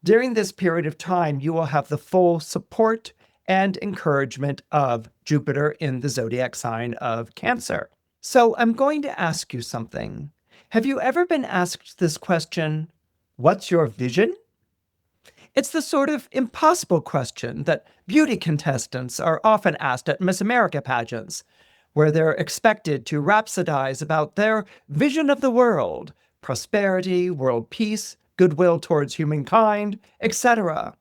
A: During this period of time, you will have the full support and encouragement of Jupiter in the zodiac sign of Cancer. So I'm going to ask you something. Have you ever been asked this question, what's your vision? It's the sort of impossible question that beauty contestants are often asked at Miss America pageants, where they're expected to rhapsodize about their vision of the world, prosperity, world peace, goodwill towards humankind, etc.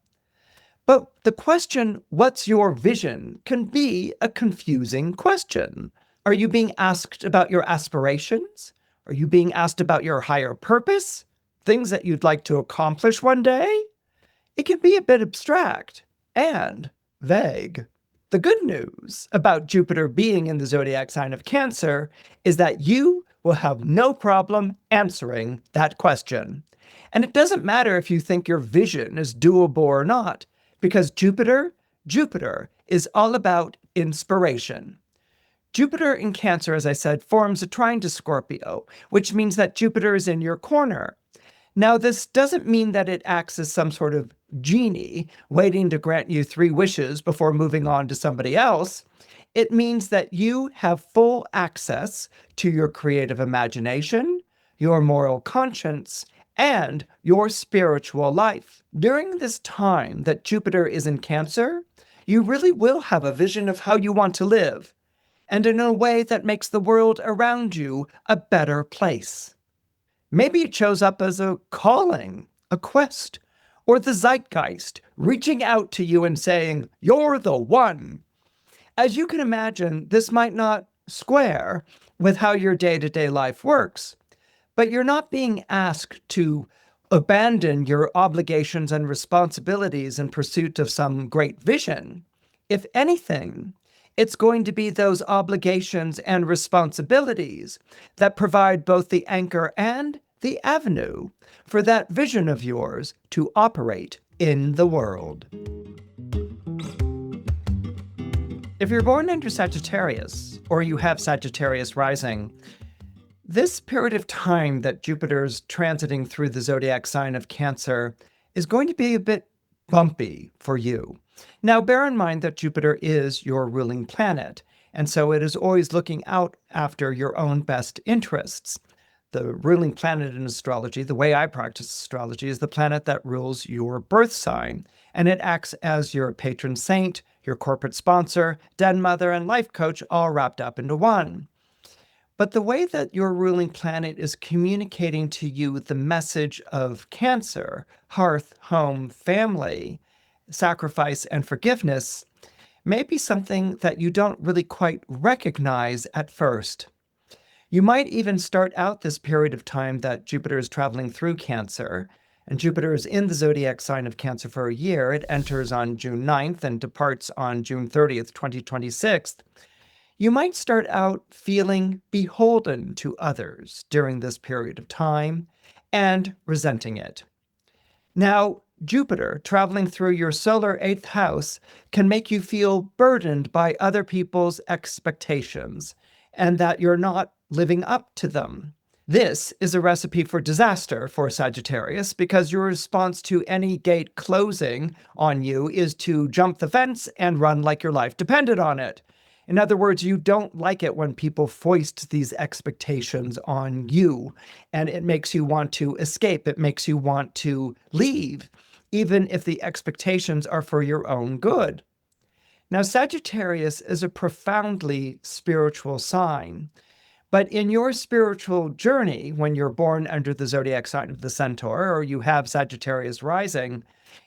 A: But the question, what's your vision, can be a confusing question. Are you being asked about your aspirations? Are you being asked about your higher purpose? Things that you'd like to accomplish one day? It can be a bit abstract and vague. The good news about Jupiter being in the zodiac sign of Cancer is that you will have no problem answering that question. And it doesn't matter if you think your vision is doable or not, because Jupiter is all about inspiration. Jupiter in Cancer, as I said, forms a trine to Scorpio, which means that Jupiter is in your corner. Now, this doesn't mean that it acts as some sort of genie waiting to grant you 3 wishes before moving on to somebody else. It means that you have full access to your creative imagination, your moral conscience, and your spiritual life. During this time that Jupiter is in Cancer, you really will have a vision of how you want to live, and in a way that makes the world around you a better place. Maybe it shows up as a calling, a quest, or the zeitgeist reaching out to you and saying, "You're the one." As you can imagine, this might not square with how your day-to-day life works, but you're not being asked to abandon your obligations and responsibilities in pursuit of some great vision. If anything, it's going to be those obligations and responsibilities that provide both the anchor and the avenue for that vision of yours to operate in the world. If you're born under Sagittarius, or you have Sagittarius rising, this period of time that Jupiter's transiting through the zodiac sign of Cancer is going to be a bit bumpy for you. Now, bear in mind that Jupiter is your ruling planet, and so it is always looking out after your own best interests. The ruling planet in astrology, the way I practice astrology, is the planet that rules your birth sign, and it acts as your patron saint, your corporate sponsor, den mother, and life coach all wrapped up into one. But the way that your ruling planet is communicating to you the message of Cancer, hearth, home, family, sacrifice, and forgiveness may be something that you don't really quite recognize at first. You might even start out this period of time that Jupiter is traveling through Cancer, and Jupiter is in the zodiac sign of Cancer for a year. It enters on June 9th and departs on June 30th, 2026. You might start out feeling beholden to others during this period of time and resenting it. Now, Jupiter traveling through your solar 8th house can make you feel burdened by other people's expectations and that you're not living up to them. This is a recipe for disaster for Sagittarius because your response to any gate closing on you is to jump the fence and run like your life depended on it. In other words, you don't like it when people foist these expectations on you, and it makes you want to escape. It makes you want to leave, even if the expectations are for your own good. Now, Sagittarius is a profoundly spiritual sign. But in your spiritual journey, when you're born under the zodiac sign of the Centaur, or you have Sagittarius rising,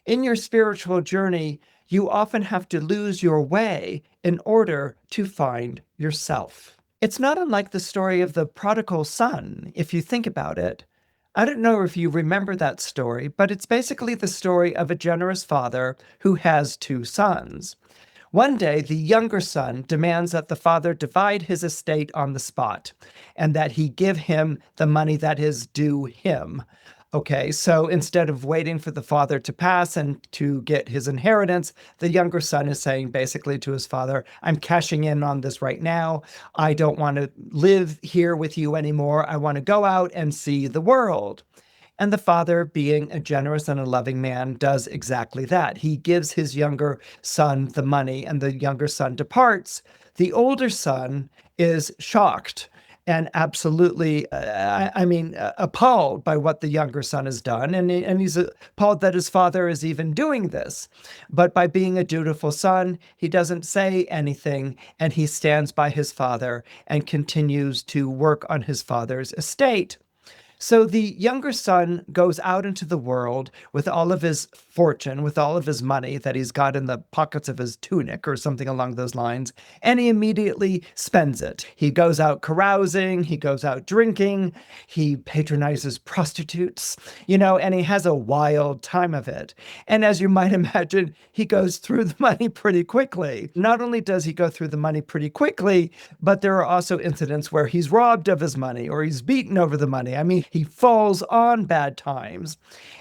A: in your spiritual journey, you often have to lose your way in order to find yourself. It's not unlike the story of the prodigal son, if you think about it. I don't know if you remember that story, but it's basically the story of a generous father who has two sons. One day, the younger son demands that the father divide his estate on the spot and that he give him the money that is due him. Okay, so instead of waiting for the father to pass and to get his inheritance, the younger son is saying basically to his father, "I'm cashing in on this right now. I don't want to live here with you anymore. I want to go out and see the world." And the father, being a generous and a loving man, does exactly that. He gives his younger son the money, and the younger son departs. The older son is shocked and absolutely, appalled by what the younger son has done. And he's appalled that his father is even doing this. But by being a dutiful son, he doesn't say anything, and he stands by his father and continues to work on his father's estate. So the younger son goes out into the world with all of his fortune, with all of his money that he's got in the pockets of his tunic or something along those lines, and he immediately spends it. He goes out carousing, he goes out drinking, he patronizes prostitutes, and he has a wild time of it. And as you might imagine, he goes through the money pretty quickly. Not only does he go through the money pretty quickly, but there are also incidents where he's robbed of his money or he's beaten over the money. I mean, he falls on bad times,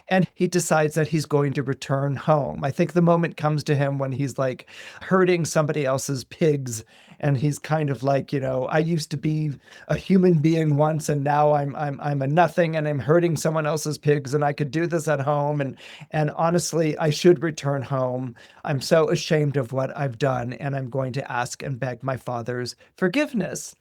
A: and he decides that he's going to return home. I think the moment comes to him when he's like herding somebody else's pigs, and he's kind of like, I used to be a human being once, and now I'm a nothing, and I'm herding someone else's pigs, and I could do this at home, and honestly, I should return home. I'm so ashamed of what I've done, and I'm going to ask and beg my father's forgiveness.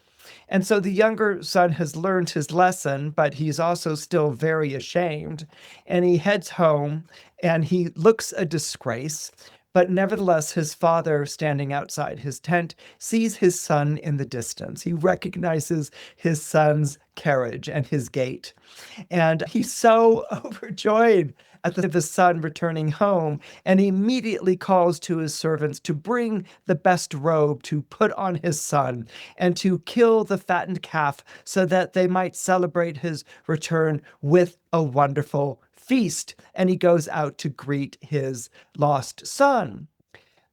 A: And so the younger son has learned his lesson, but he's also still very ashamed. And he heads home and he looks a disgrace. But nevertheless, his father, standing outside his tent, sees his son in the distance. He recognizes his son's carriage and his gait. And he's so overjoyed at the son returning home, and he immediately calls to his servants to bring the best robe to put on his son and to kill the fattened calf so that they might celebrate his return with a wonderful feast. And he goes out to greet his lost son.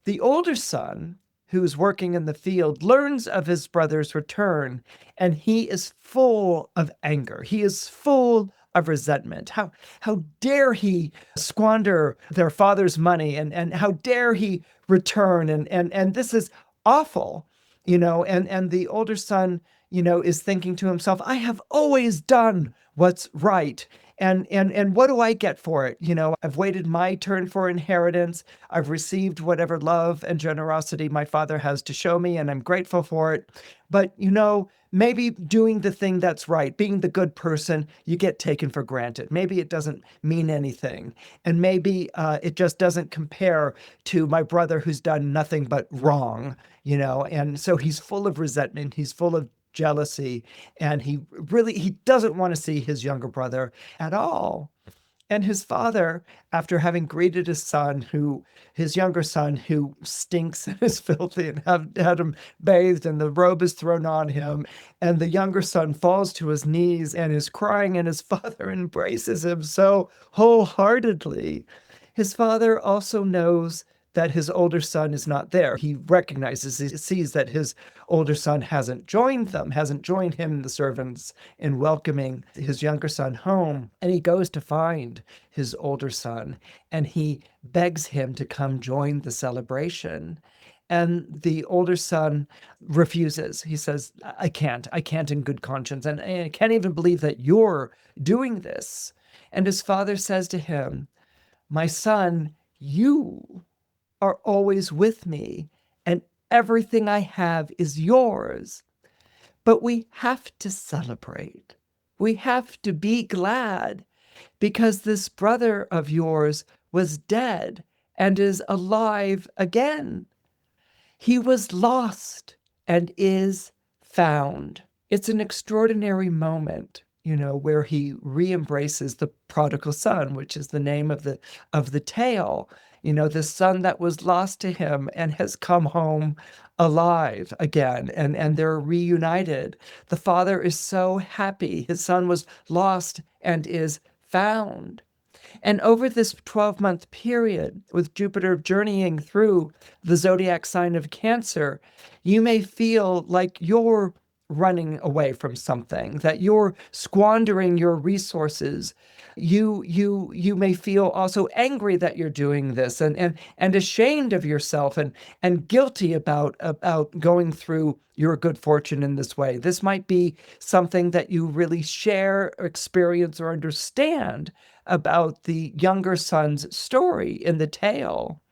A: The older son, who's working in the field, learns of his brother's return, and he is full of anger. He is full of resentment. How dare he squander their father's money, and how dare he return, and this is awful, and the older son, is thinking to himself, I have always done what's right. And what do I get for it? I've waited my turn for inheritance. I've received whatever love and generosity my father has to show me, and I'm grateful for it. But, maybe doing the thing that's right, being the good person, you get taken for granted. Maybe it doesn't mean anything. And maybe it just doesn't compare to my brother who's done nothing but wrong, And so he's full of resentment. He's full of jealousy, and he doesn't want to see his younger brother at all. And his father, after having greeted his younger son who stinks and is filthy, and had him bathed, and the robe is thrown on him, and the younger son falls to his knees and is crying, and his father embraces him so wholeheartedly. His father also knows that his older son is not there. He sees that his older son hasn't joined him, the servants, in welcoming his younger son home. And he goes to find his older son, and he begs him to come join the celebration. And the older son refuses. He says, I can't in good conscience. And I can't even believe that you're doing this. And his father says to him, my son, you are always with me, and everything I have is yours. But we have to celebrate. We have to be glad, because this brother of yours was dead and is alive again. He was lost and is found. It's an extraordinary moment, where he re-embraces the prodigal son, which is the name of the tale. The son that was lost to him and has come home alive again, and they're reunited. The father is so happy. His son was lost and is found. And over this 12-month period, with Jupiter journeying through the zodiac sign of Cancer, you may feel like you're running away from something, that you're squandering your resources. You may feel also angry that you're doing this, and ashamed of yourself, and guilty about going through your good fortune in this way. This might be something that you really share, experience, or understand about the younger son's story in the tale.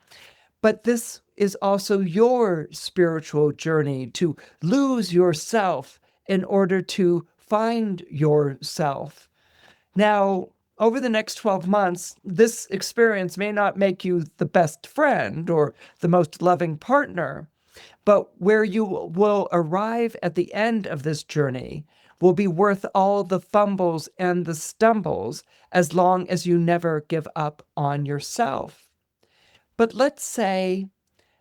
A: But this is also your spiritual journey, to lose yourself in order to find yourself. Now, over the next 12 months, this experience may not make you the best friend or the most loving partner, but where you will arrive at the end of this journey will be worth all the fumbles and the stumbles, as long as you never give up on yourself. But let's say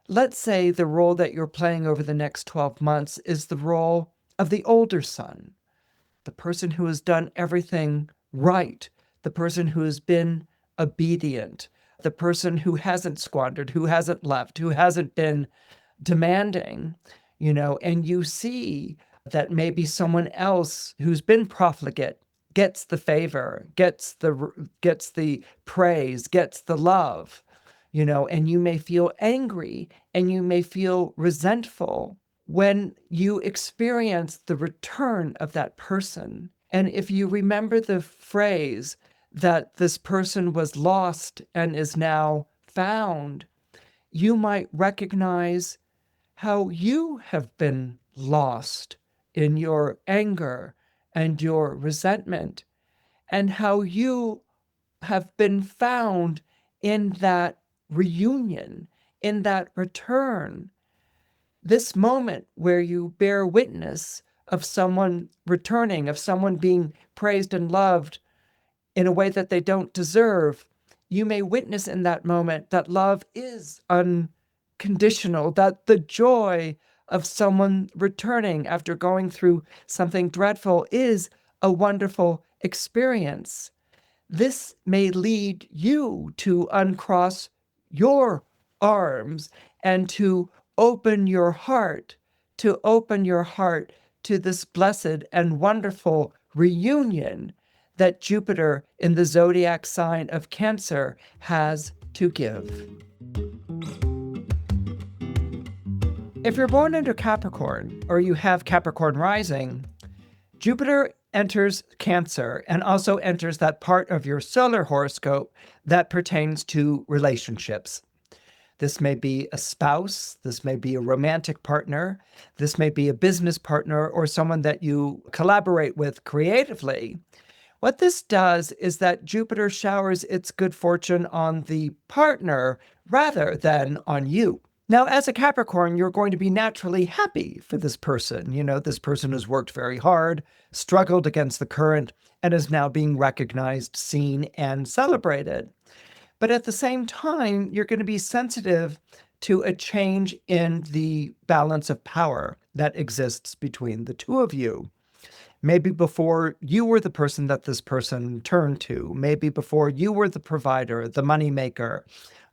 A: the role that you're playing over the next 12 months is the role of the older son, the person who has done everything right, the person who has been obedient, the person who hasn't squandered, who hasn't left, who hasn't been demanding, and you see that maybe someone else who's been profligate gets the favor, gets the praise, gets the love, and you may feel angry and you may feel resentful when you experience the return of that person. And if you remember the phrase that this person was lost and is now found, you might recognize how you have been lost in your anger and your resentment, and how you have been found in that reunion, in that return. This moment where you bear witness of someone returning, of someone being praised and loved in a way that they don't deserve, you may witness in that moment that love is unconditional, that the joy of someone returning after going through something dreadful is a wonderful experience. This may lead you to uncross your arms and to open your heart, to this blessed and wonderful reunion that Jupiter in the zodiac sign of Cancer has to give. If you're born under Capricorn or you have Capricorn rising, Jupiter enters Cancer and also enters that part of your solar horoscope that pertains to relationships. This may be a spouse, this may be a romantic partner, this may be a business partner or someone that you collaborate with creatively. What this does is that Jupiter showers its good fortune on the partner rather than on you. Now, as a Capricorn, you're going to be naturally happy for this person. You know, this person has worked very hard, struggled against the current, and is now being recognized, seen, and celebrated. But at the same time, you're going to be sensitive to a change in the balance of power that exists between the two of you. Maybe before you were the person that this person turned to. Maybe before you were the provider, the moneymaker,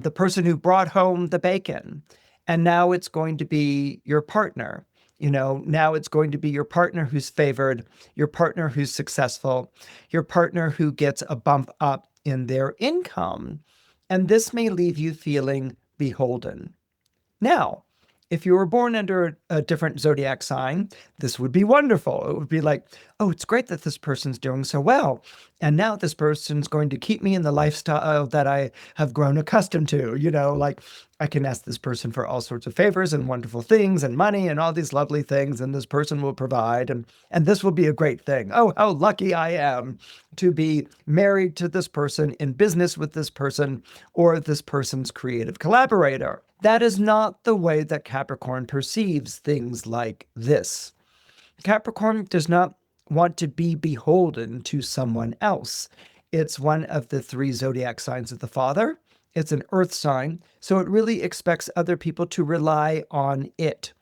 A: the person who brought home the bacon. And now it's going to be your partner. You know, now it's going to be your partner who's favored, your partner who's successful, your partner who gets a bump up in their income. And this may leave you feeling beholden. Now, if you were born under a different zodiac sign, this would be wonderful. It would be like, oh, it's great that this person's doing so well. And now this person's going to keep me in the lifestyle that I have grown accustomed to. You know, like I can ask this person for all sorts of favors and wonderful things and money and all these lovely things. And this person will provide. And this will be a great thing. Oh, how lucky I am to be married to this person, in business with this person, or this person's creative collaborator. That is not the way that Capricorn perceives things like this. Capricorn does not want to be beholden to someone else. It's one of the three zodiac signs of the father. It's an earth sign, so it really expects other people to rely on it.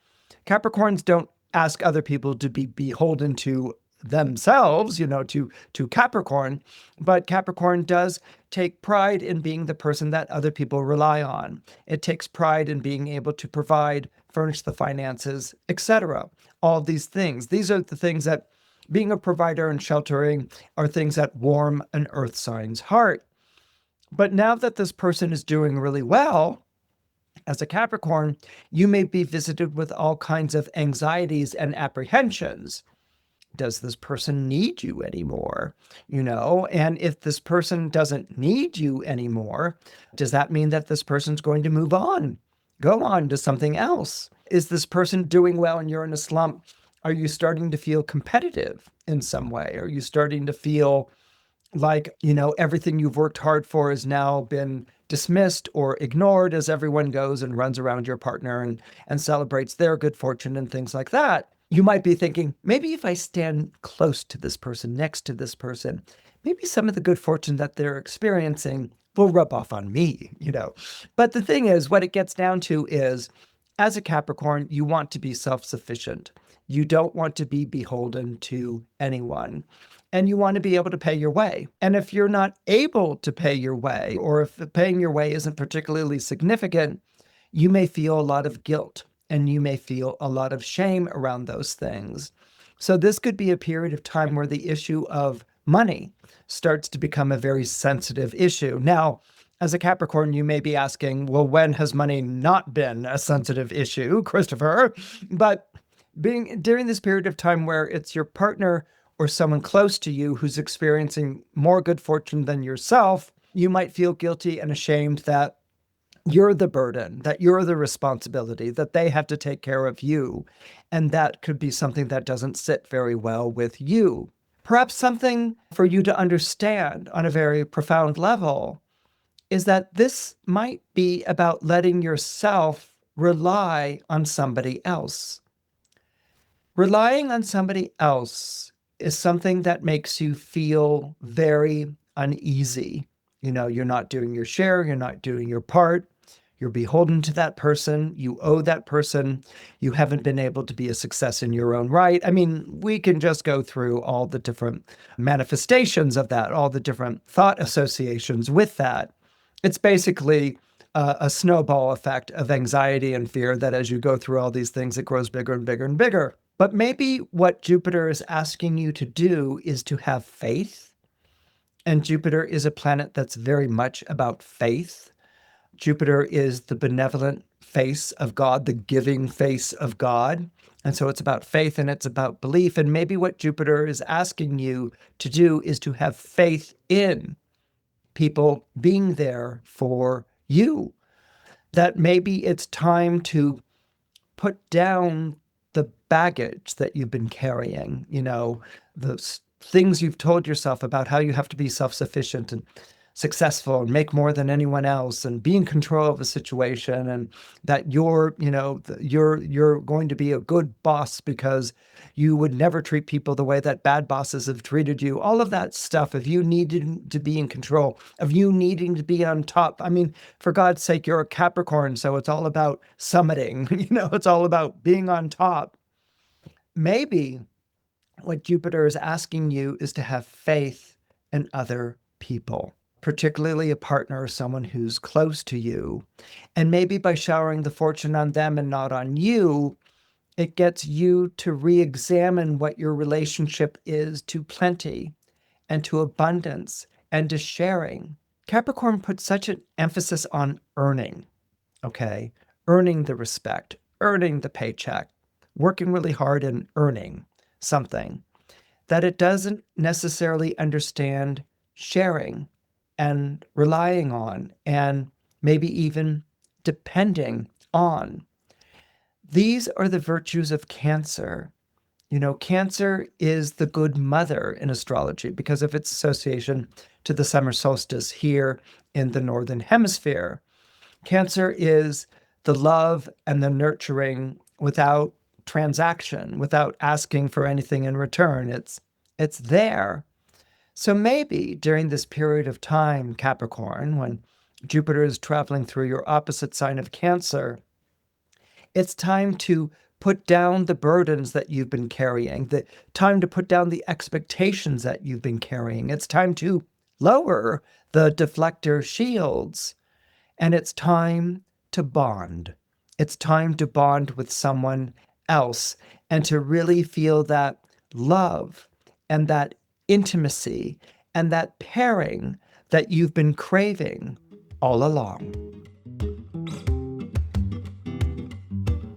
A: Capricorns don't ask other people to be beholden to themselves, you know, to Capricorn, but Capricorn does take pride in being the person that other people rely on. It takes pride in being able to provide, furnish the finances, etc. All these things. These are the things that being a provider and sheltering are things that warm an earth sign's heart. But now that this person is doing really well, as a Capricorn, you may be visited with all kinds of anxieties and apprehensions. Does this person need you anymore? You know, and if this person doesn't need you anymore, does that mean that this person's going to move on, go on to something else? Is this person doing well and you're in a slump? Are you starting to feel competitive in some way? Are you starting to feel like, you know, everything you've worked hard for has now been dismissed or ignored as everyone goes and runs around your partner and celebrates their good fortune and things like that? You might be thinking, maybe if I stand close to this person, next to this person, maybe some of the good fortune that they're experiencing will rub off on me, you know. But the thing is, what it gets down to is, as a Capricorn, you want to be self-sufficient. You don't want to be beholden to anyone. And you want to be able to pay your way. And if you're not able to pay your way, or if paying your way isn't particularly significant, you may feel a lot of guilt. And you may feel a lot of shame around those things. So this could be a period of time where the issue of money starts to become a very sensitive issue. Now, as a Capricorn, you may be asking, well, when has money not been a sensitive issue, Christopher? But during this period of time where it's your partner or someone close to you who's experiencing more good fortune than yourself, you might feel guilty and ashamed that you're the burden, that you're the responsibility, that they have to take care of you. And that could be something that doesn't sit very well with you. Perhaps something for you to understand on a very profound level is that this might be about letting yourself rely on somebody else. Relying on somebody else is something that makes you feel very uneasy. You're not doing your share, you're not doing your part. You're beholden to that person. You owe that person. You haven't been able to be a success in your own right. I mean, we can just go through all the different manifestations of that, all the different thought associations with that. It's basically a snowball effect of anxiety and fear that as you go through all these things, it grows bigger and bigger and bigger. But maybe what Jupiter is asking you to do is to have faith. And Jupiter is a planet that's very much about faith. Jupiter is the benevolent face of God, the giving face of God. And so it's about faith and it's about belief. And maybe what Jupiter is asking you to do is to have faith in people being there for you. That maybe it's time to put down the baggage that you've been carrying, the things you've told yourself about how you have to be self-sufficient and successful and make more than anyone else and be in control of a situation, and that you're going to be a good boss because you would never treat people the way that bad bosses have treated you. All of that stuff of you needing to be in control, of you needing to be on top. I mean, for God's sake, you're a Capricorn, so it's all about summiting, it's all about being on top. Maybe what Jupiter is asking you is to have faith in other people, particularly a partner or someone who's close to you. And maybe by showering the fortune on them and not on you, it gets you to re-examine what your relationship is to plenty and to abundance and to sharing. Capricorn puts such an emphasis on earning, okay? Earning the respect, earning the paycheck, working really hard and earning something, that it doesn't necessarily understand sharing and relying on, and maybe even depending on. These are the virtues of Cancer. Cancer is the good mother in astrology because of its association to the summer solstice here in the Northern Hemisphere. Cancer is the love and the nurturing without transaction, without asking for anything in return. It's there. So maybe during this period of time, Capricorn, when Jupiter is traveling through your opposite sign of Cancer, it's time to put down the burdens that you've been carrying, the time to put down the expectations that you've been carrying. It's time to lower the deflector shields, and it's time to bond. It's time to bond with someone else and to really feel that love and that intimacy and that pairing that you've been craving all along.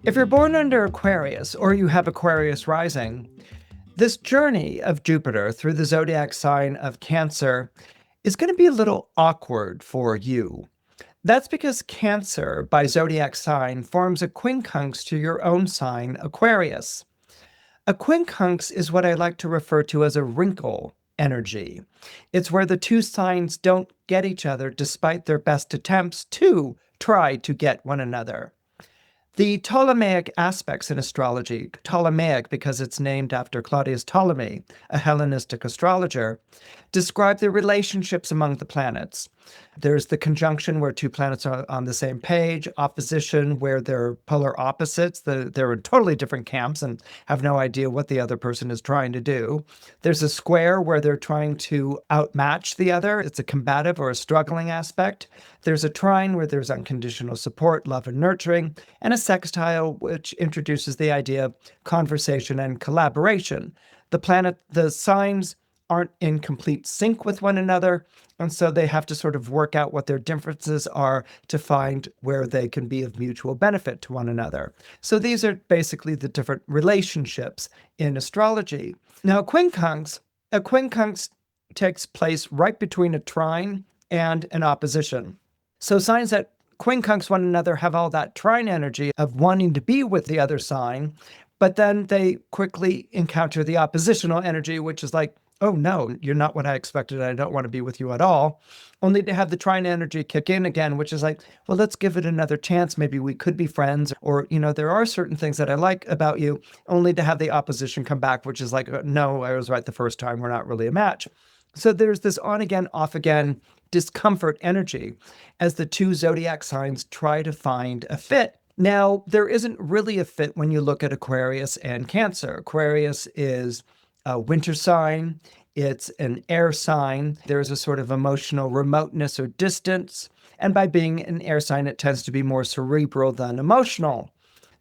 A: If you're born under Aquarius or you have Aquarius rising, this journey of Jupiter through the zodiac sign of Cancer is going to be a little awkward for you. That's because Cancer, by zodiac sign, forms a quincunx to your own sign, Aquarius. A quincunx is what I like to refer to as a wrinkle energy. It's where the two signs don't get each other despite their best attempts to try to get one another. The Ptolemaic aspects in astrology, Ptolemaic because it's named after Claudius Ptolemy, a Hellenistic astrologer, describe the relationships among the planets. There's the conjunction where two planets are on the same page, opposition where they're polar opposites, they're in totally different camps and have no idea what the other person is trying to do. There's a square where they're trying to outmatch the other. It's a combative or a struggling aspect. There's a trine where there's unconditional support, love, and nurturing, and a sextile which introduces the idea of conversation and collaboration. The signs aren't in complete sync with one another, and so they have to sort of work out what their differences are to find where they can be of mutual benefit to one another. So these are basically the different relationships in astrology. Now, a quincunx takes place right between a trine and an opposition. So signs that quincunx one another, have all that trine energy of wanting to be with the other sign, but then they quickly encounter the oppositional energy, which is like, oh no, you're not what I expected. I don't want to be with you at all. Only to have the trine energy kick in again, which is like, well, let's give it another chance. Maybe we could be friends, or, there are certain things that I like about you, only to have the opposition come back, which is like, no, I was right the first time. We're not really a match. So there's this on again, off again discomfort energy as the two zodiac signs try to find a fit. Now, there isn't really a fit when you look at Aquarius and Cancer. Aquarius is a winter sign. It's an air sign. There's a sort of emotional remoteness or distance. And by being an air sign, it tends to be more cerebral than emotional.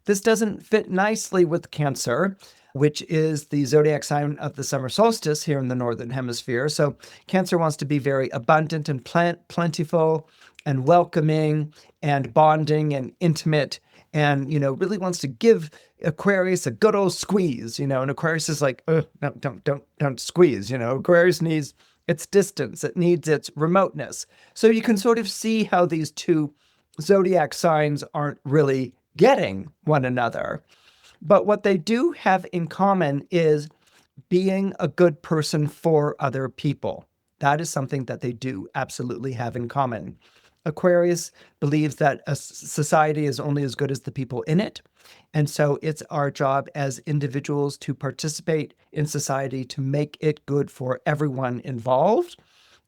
A: This doesn't fit nicely with Cancer, which is the zodiac sign of the summer solstice here in the Northern Hemisphere. So Cancer wants to be very abundant and plentiful and welcoming and bonding and intimate, and, really wants to give Aquarius a good old squeeze, and Aquarius is like, no, don't squeeze, Aquarius needs its distance. It needs its remoteness. So you can sort of see how these two zodiac signs aren't really getting one another. But what they do have in common is being a good person for other people. That is something that they do absolutely have in common. Aquarius believes that a society is only as good as the people in it. And so it's our job as individuals to participate in society to make it good for everyone involved.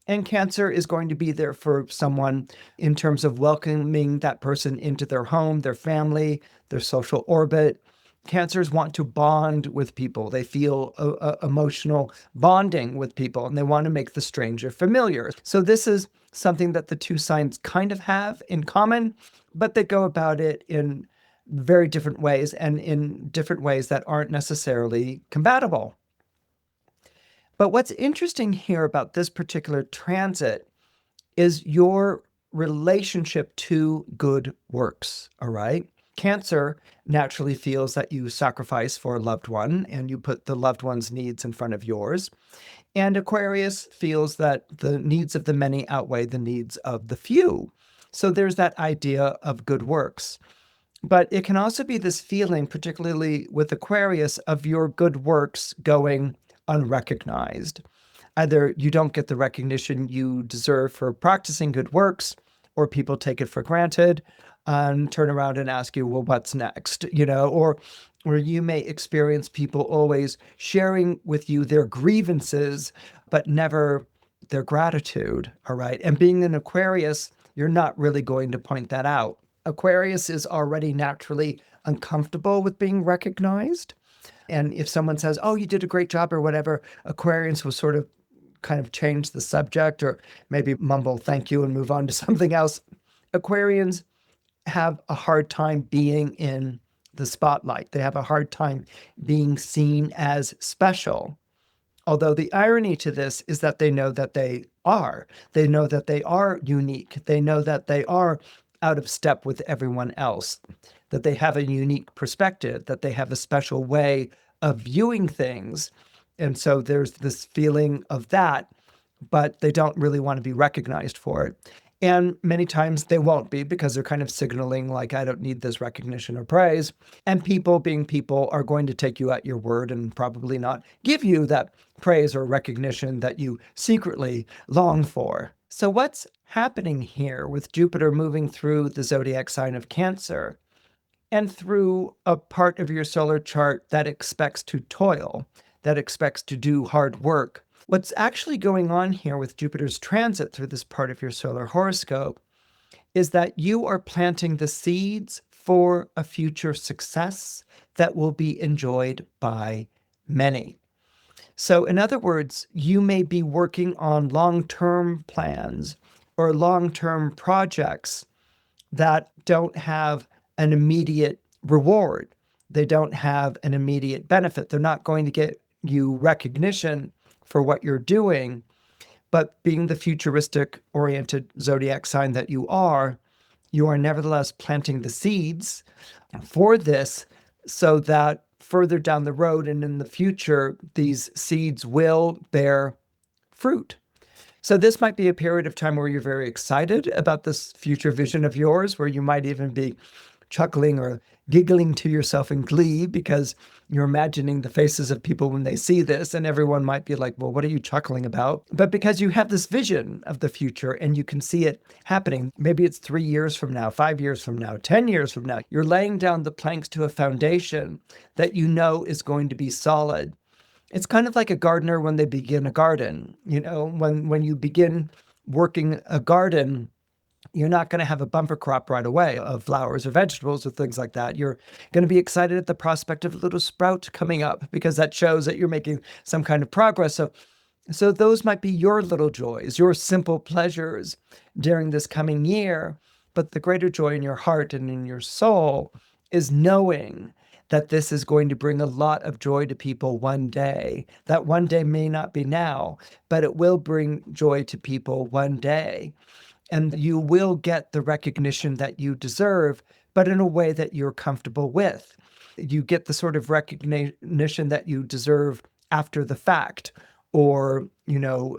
A: And Cancer is going to be there for someone in terms of welcoming that person into their home, their family, their social orbit. Cancers want to bond with people. They feel emotional bonding with people, and they want to make the stranger familiar. So this is something that the two signs kind of have in common, but they go about it in very different ways, and in different ways that aren't necessarily compatible. But what's interesting here about this particular transit is your relationship to good works, all right? Cancer naturally feels that you sacrifice for a loved one and you put the loved one's needs in front of yours. And Aquarius feels that the needs of the many outweigh the needs of the few. So there's that idea of good works. But it can also be this feeling, particularly with Aquarius, of your good works going unrecognized. Either you don't get the recognition you deserve for practicing good works, or people take it for granted and turn around and ask you, well, what's next? Or you may experience people always sharing with you their grievances, but never their gratitude, all right? And being an Aquarius, you're not really going to point that out. Aquarius is already naturally uncomfortable with being recognized. And if someone says, oh, you did a great job or whatever, Aquarians will sort of kind of change the subject or maybe mumble thank you and move on to something else. Aquarians have a hard time being in the spotlight. They have a hard time being seen as special. Although the irony to this is that they know that they are. They know that they are unique. They know that they are out of step with everyone else, that they have a unique perspective, that they have a special way of viewing things. And so there's this feeling of that, but they don't really want to be recognized for it. And many times they won't be because they're kind of signaling like, I don't need this recognition or praise. And people being people are going to take you at your word and probably not give you that praise or recognition that you secretly long for. So what's happening here with Jupiter moving through the zodiac sign of Cancer and through a part of your solar chart that expects to toil, that expects to do hard work? What's actually going on here with Jupiter's transit through this part of your solar horoscope is that you are planting the seeds for a future success that will be enjoyed by many. So in other words, you may be working on long-term plans or long-term projects that don't have an immediate reward. They don't have an immediate benefit. They're not going to get you recognition for what you're doing, but being the futuristic oriented zodiac sign that you are nevertheless planting the seeds for this so that further down the road and in the future, these seeds will bear fruit. So this might be a period of time where you're very excited about this future vision of yours, where you might even be chuckling or giggling to yourself in glee because you're imagining the faces of people when they see this, and everyone might be like, well, what are you chuckling about? But because you have this vision of the future and you can see it happening, maybe it's 3 years from now, 5 years from now, 10 years from now, you're laying down the planks to a foundation that you know is going to be solid. It's kind of like a gardener when they begin a garden. When you begin working a garden, you're not going to have a bumper crop right away of flowers or vegetables or things like that. You're going to be excited at the prospect of a little sprout coming up because that shows that you're making some kind of progress. So those might be your little joys, your simple pleasures during this coming year. But the greater joy in your heart and in your soul is knowing that this is going to bring a lot of joy to people one day. That one day may not be now, but it will bring joy to people one day. And you will get the recognition that you deserve, but in a way that you're comfortable with. You get the sort of recognition that you deserve after the fact, or,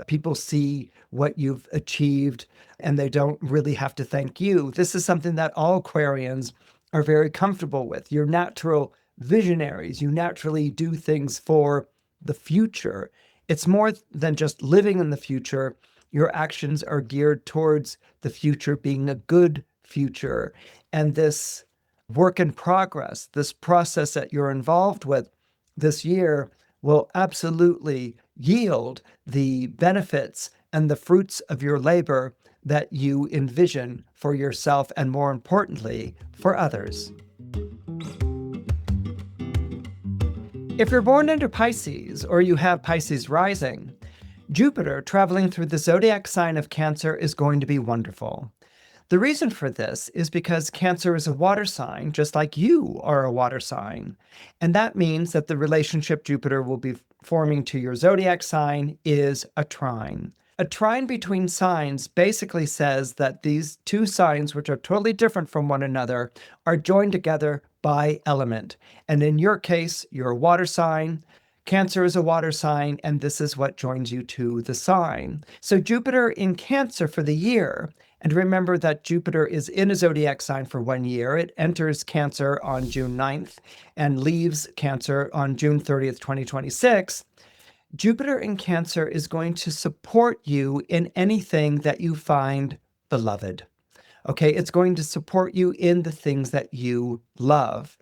A: people see what you've achieved and they don't really have to thank you. This is something that all Aquarians are very comfortable with. You're natural visionaries. You naturally do things for the future. It's more than just living in the future. Your actions are geared towards the future being a good future. And this work in progress, this process that you're involved with this year will absolutely yield the benefits and the fruits of your labor that you envision for yourself and, more importantly, for others. If you're born under Pisces or you have Pisces rising, Jupiter traveling through the zodiac sign of Cancer is going to be wonderful. The reason for this is because Cancer is a water sign, just like you are a water sign. And that means that the relationship Jupiter will be forming to your zodiac sign is a trine. A trine between signs basically says that these two signs, which are totally different from one another, are joined together by element. And in your case, you're a water sign. Cancer is a water sign, and this is what joins you to the sign. So Jupiter in Cancer for the year, and remember that Jupiter is in a zodiac sign for 1 year. It enters Cancer on June 9th and leaves Cancer on June 30th, 2026. Jupiter in Cancer is going to support you in anything that you find beloved. Okay, it's going to support you in the things that you love.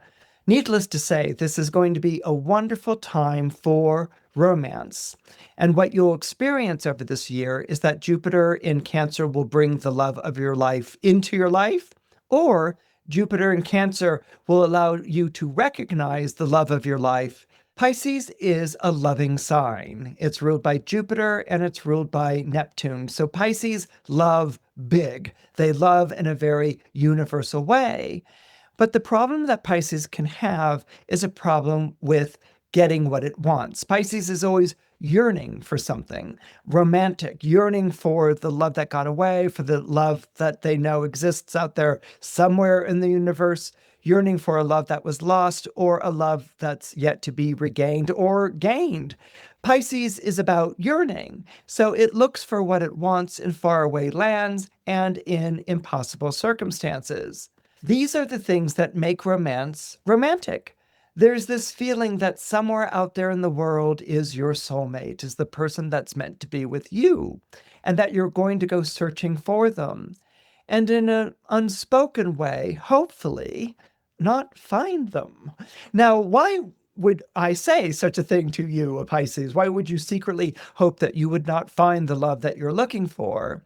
A: Needless to say, this is going to be a wonderful time for romance. And what you'll experience over this year is that Jupiter in Cancer will bring the love of your life into your life, or Jupiter in Cancer will allow you to recognize the love of your life. Pisces is a loving sign. It's ruled by Jupiter and it's ruled by Neptune. So Pisces love big. They love in a very universal way. But the problem that Pisces can have is a problem with getting what it wants. Pisces is always yearning for something romantic, yearning for the love that got away, for the love that they know exists out there somewhere in the universe, yearning for a love that was lost or a love that's yet to be regained or gained. Pisces is about yearning, so it looks for what it wants in faraway lands and in impossible circumstances. These are the things that make romance romantic. There's this feeling that somewhere out there in the world is your soulmate, is the person that's meant to be with you, and that you're going to go searching for them. And in an unspoken way, hopefully, not find them. Now, why would I say such a thing to you, a Pisces? Why would you secretly hope that you would not find the love that you're looking for?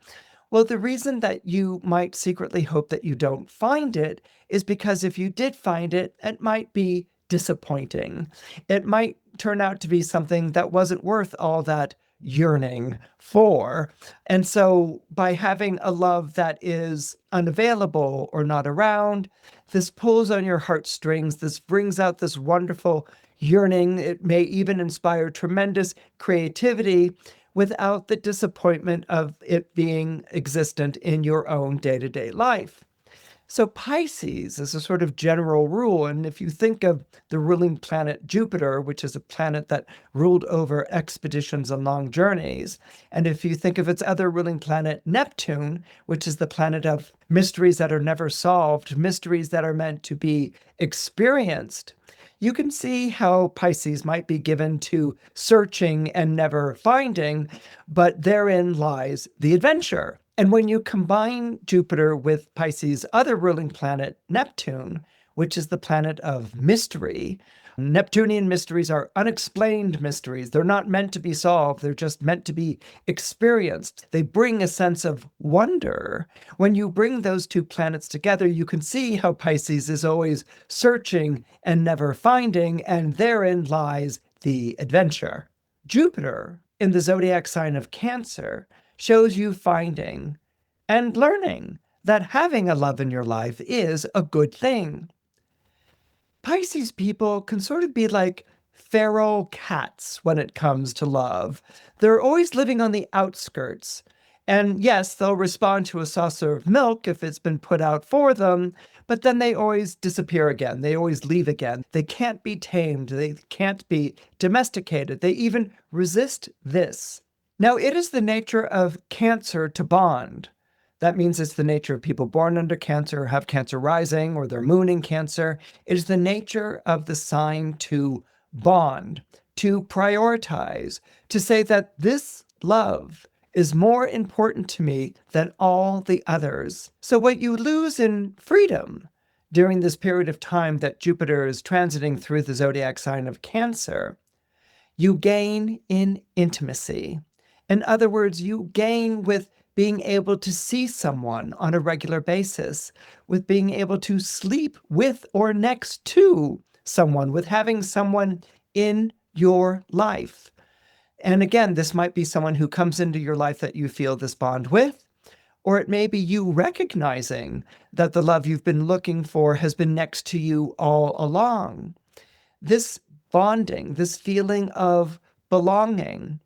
A: Well, the reason that you might secretly hope that you don't find it is because if you did find it, it might be disappointing. It might turn out to be something that wasn't worth all that yearning for. And so by having a love that is unavailable or not around, this pulls on your heartstrings. This brings out this wonderful yearning. It may even inspire tremendous creativity without the disappointment of it being existent in your own day-to-day life. So Pisces is a sort of general rule, and if you think of the ruling planet Jupiter, which is a planet that ruled over expeditions and long journeys, and if you think of its other ruling planet Neptune, which is the planet of mysteries that are never solved, mysteries that are meant to be experienced, you can see how Pisces might be given to searching and never finding, but therein lies the adventure. And when you combine Jupiter with Pisces' other ruling planet, Neptune, which is the planet of mystery, Neptunian mysteries are unexplained mysteries. They're not meant to be solved. They're just meant to be experienced. They bring a sense of wonder. When you bring those two planets together, you can see how Pisces is always searching and never finding, and therein lies the adventure. Jupiter, in the zodiac sign of Cancer, shows you finding and learning that having a love in your life is a good thing. Pisces people can sort of be like feral cats when it comes to love. They're always living on the outskirts. And yes, they'll respond to a saucer of milk if it's been put out for them, but then they always disappear again. They always leave again. They can't be tamed. They can't be domesticated. They even resist this. Now, it is the nature of Cancer to bond. That means it's the nature of people born under Cancer, have Cancer rising, or their moon in Cancer. It is the nature of the sign to bond, to prioritize, to say that this love is more important to me than all the others. So what you lose in freedom during this period of time that Jupiter is transiting through the zodiac sign of Cancer, you gain in intimacy. In other words, you gain with being able to see someone on a regular basis, with being able to sleep with or next to someone, with having someone in your life. And again, this might be someone who comes into your life that you feel this bond with, or it may be you recognizing that the love you've been looking for has been next to you all along. This bonding, this feeling of belonging,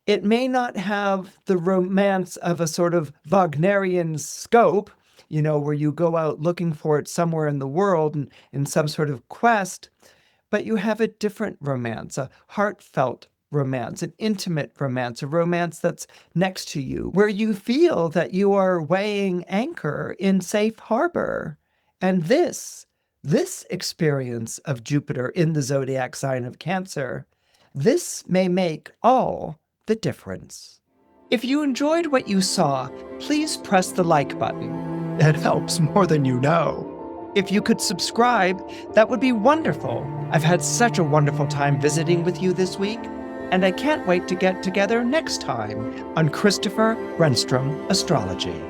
A: it may not have the romance of a sort of Wagnerian scope, where you go out looking for it somewhere in the world and in some sort of quest, but you have a different romance, a heartfelt romance, an intimate romance, a romance that's next to you, where you feel that you are weighing anchor in safe harbor. And this experience of Jupiter in the zodiac sign of Cancer, this may make all the difference. If you enjoyed what you saw, please press the like button. It helps more than you know. If you could subscribe, that would be wonderful. I've had such a wonderful time visiting with you this week, and I can't wait to get together next time on Christopher Renstrom Astrology.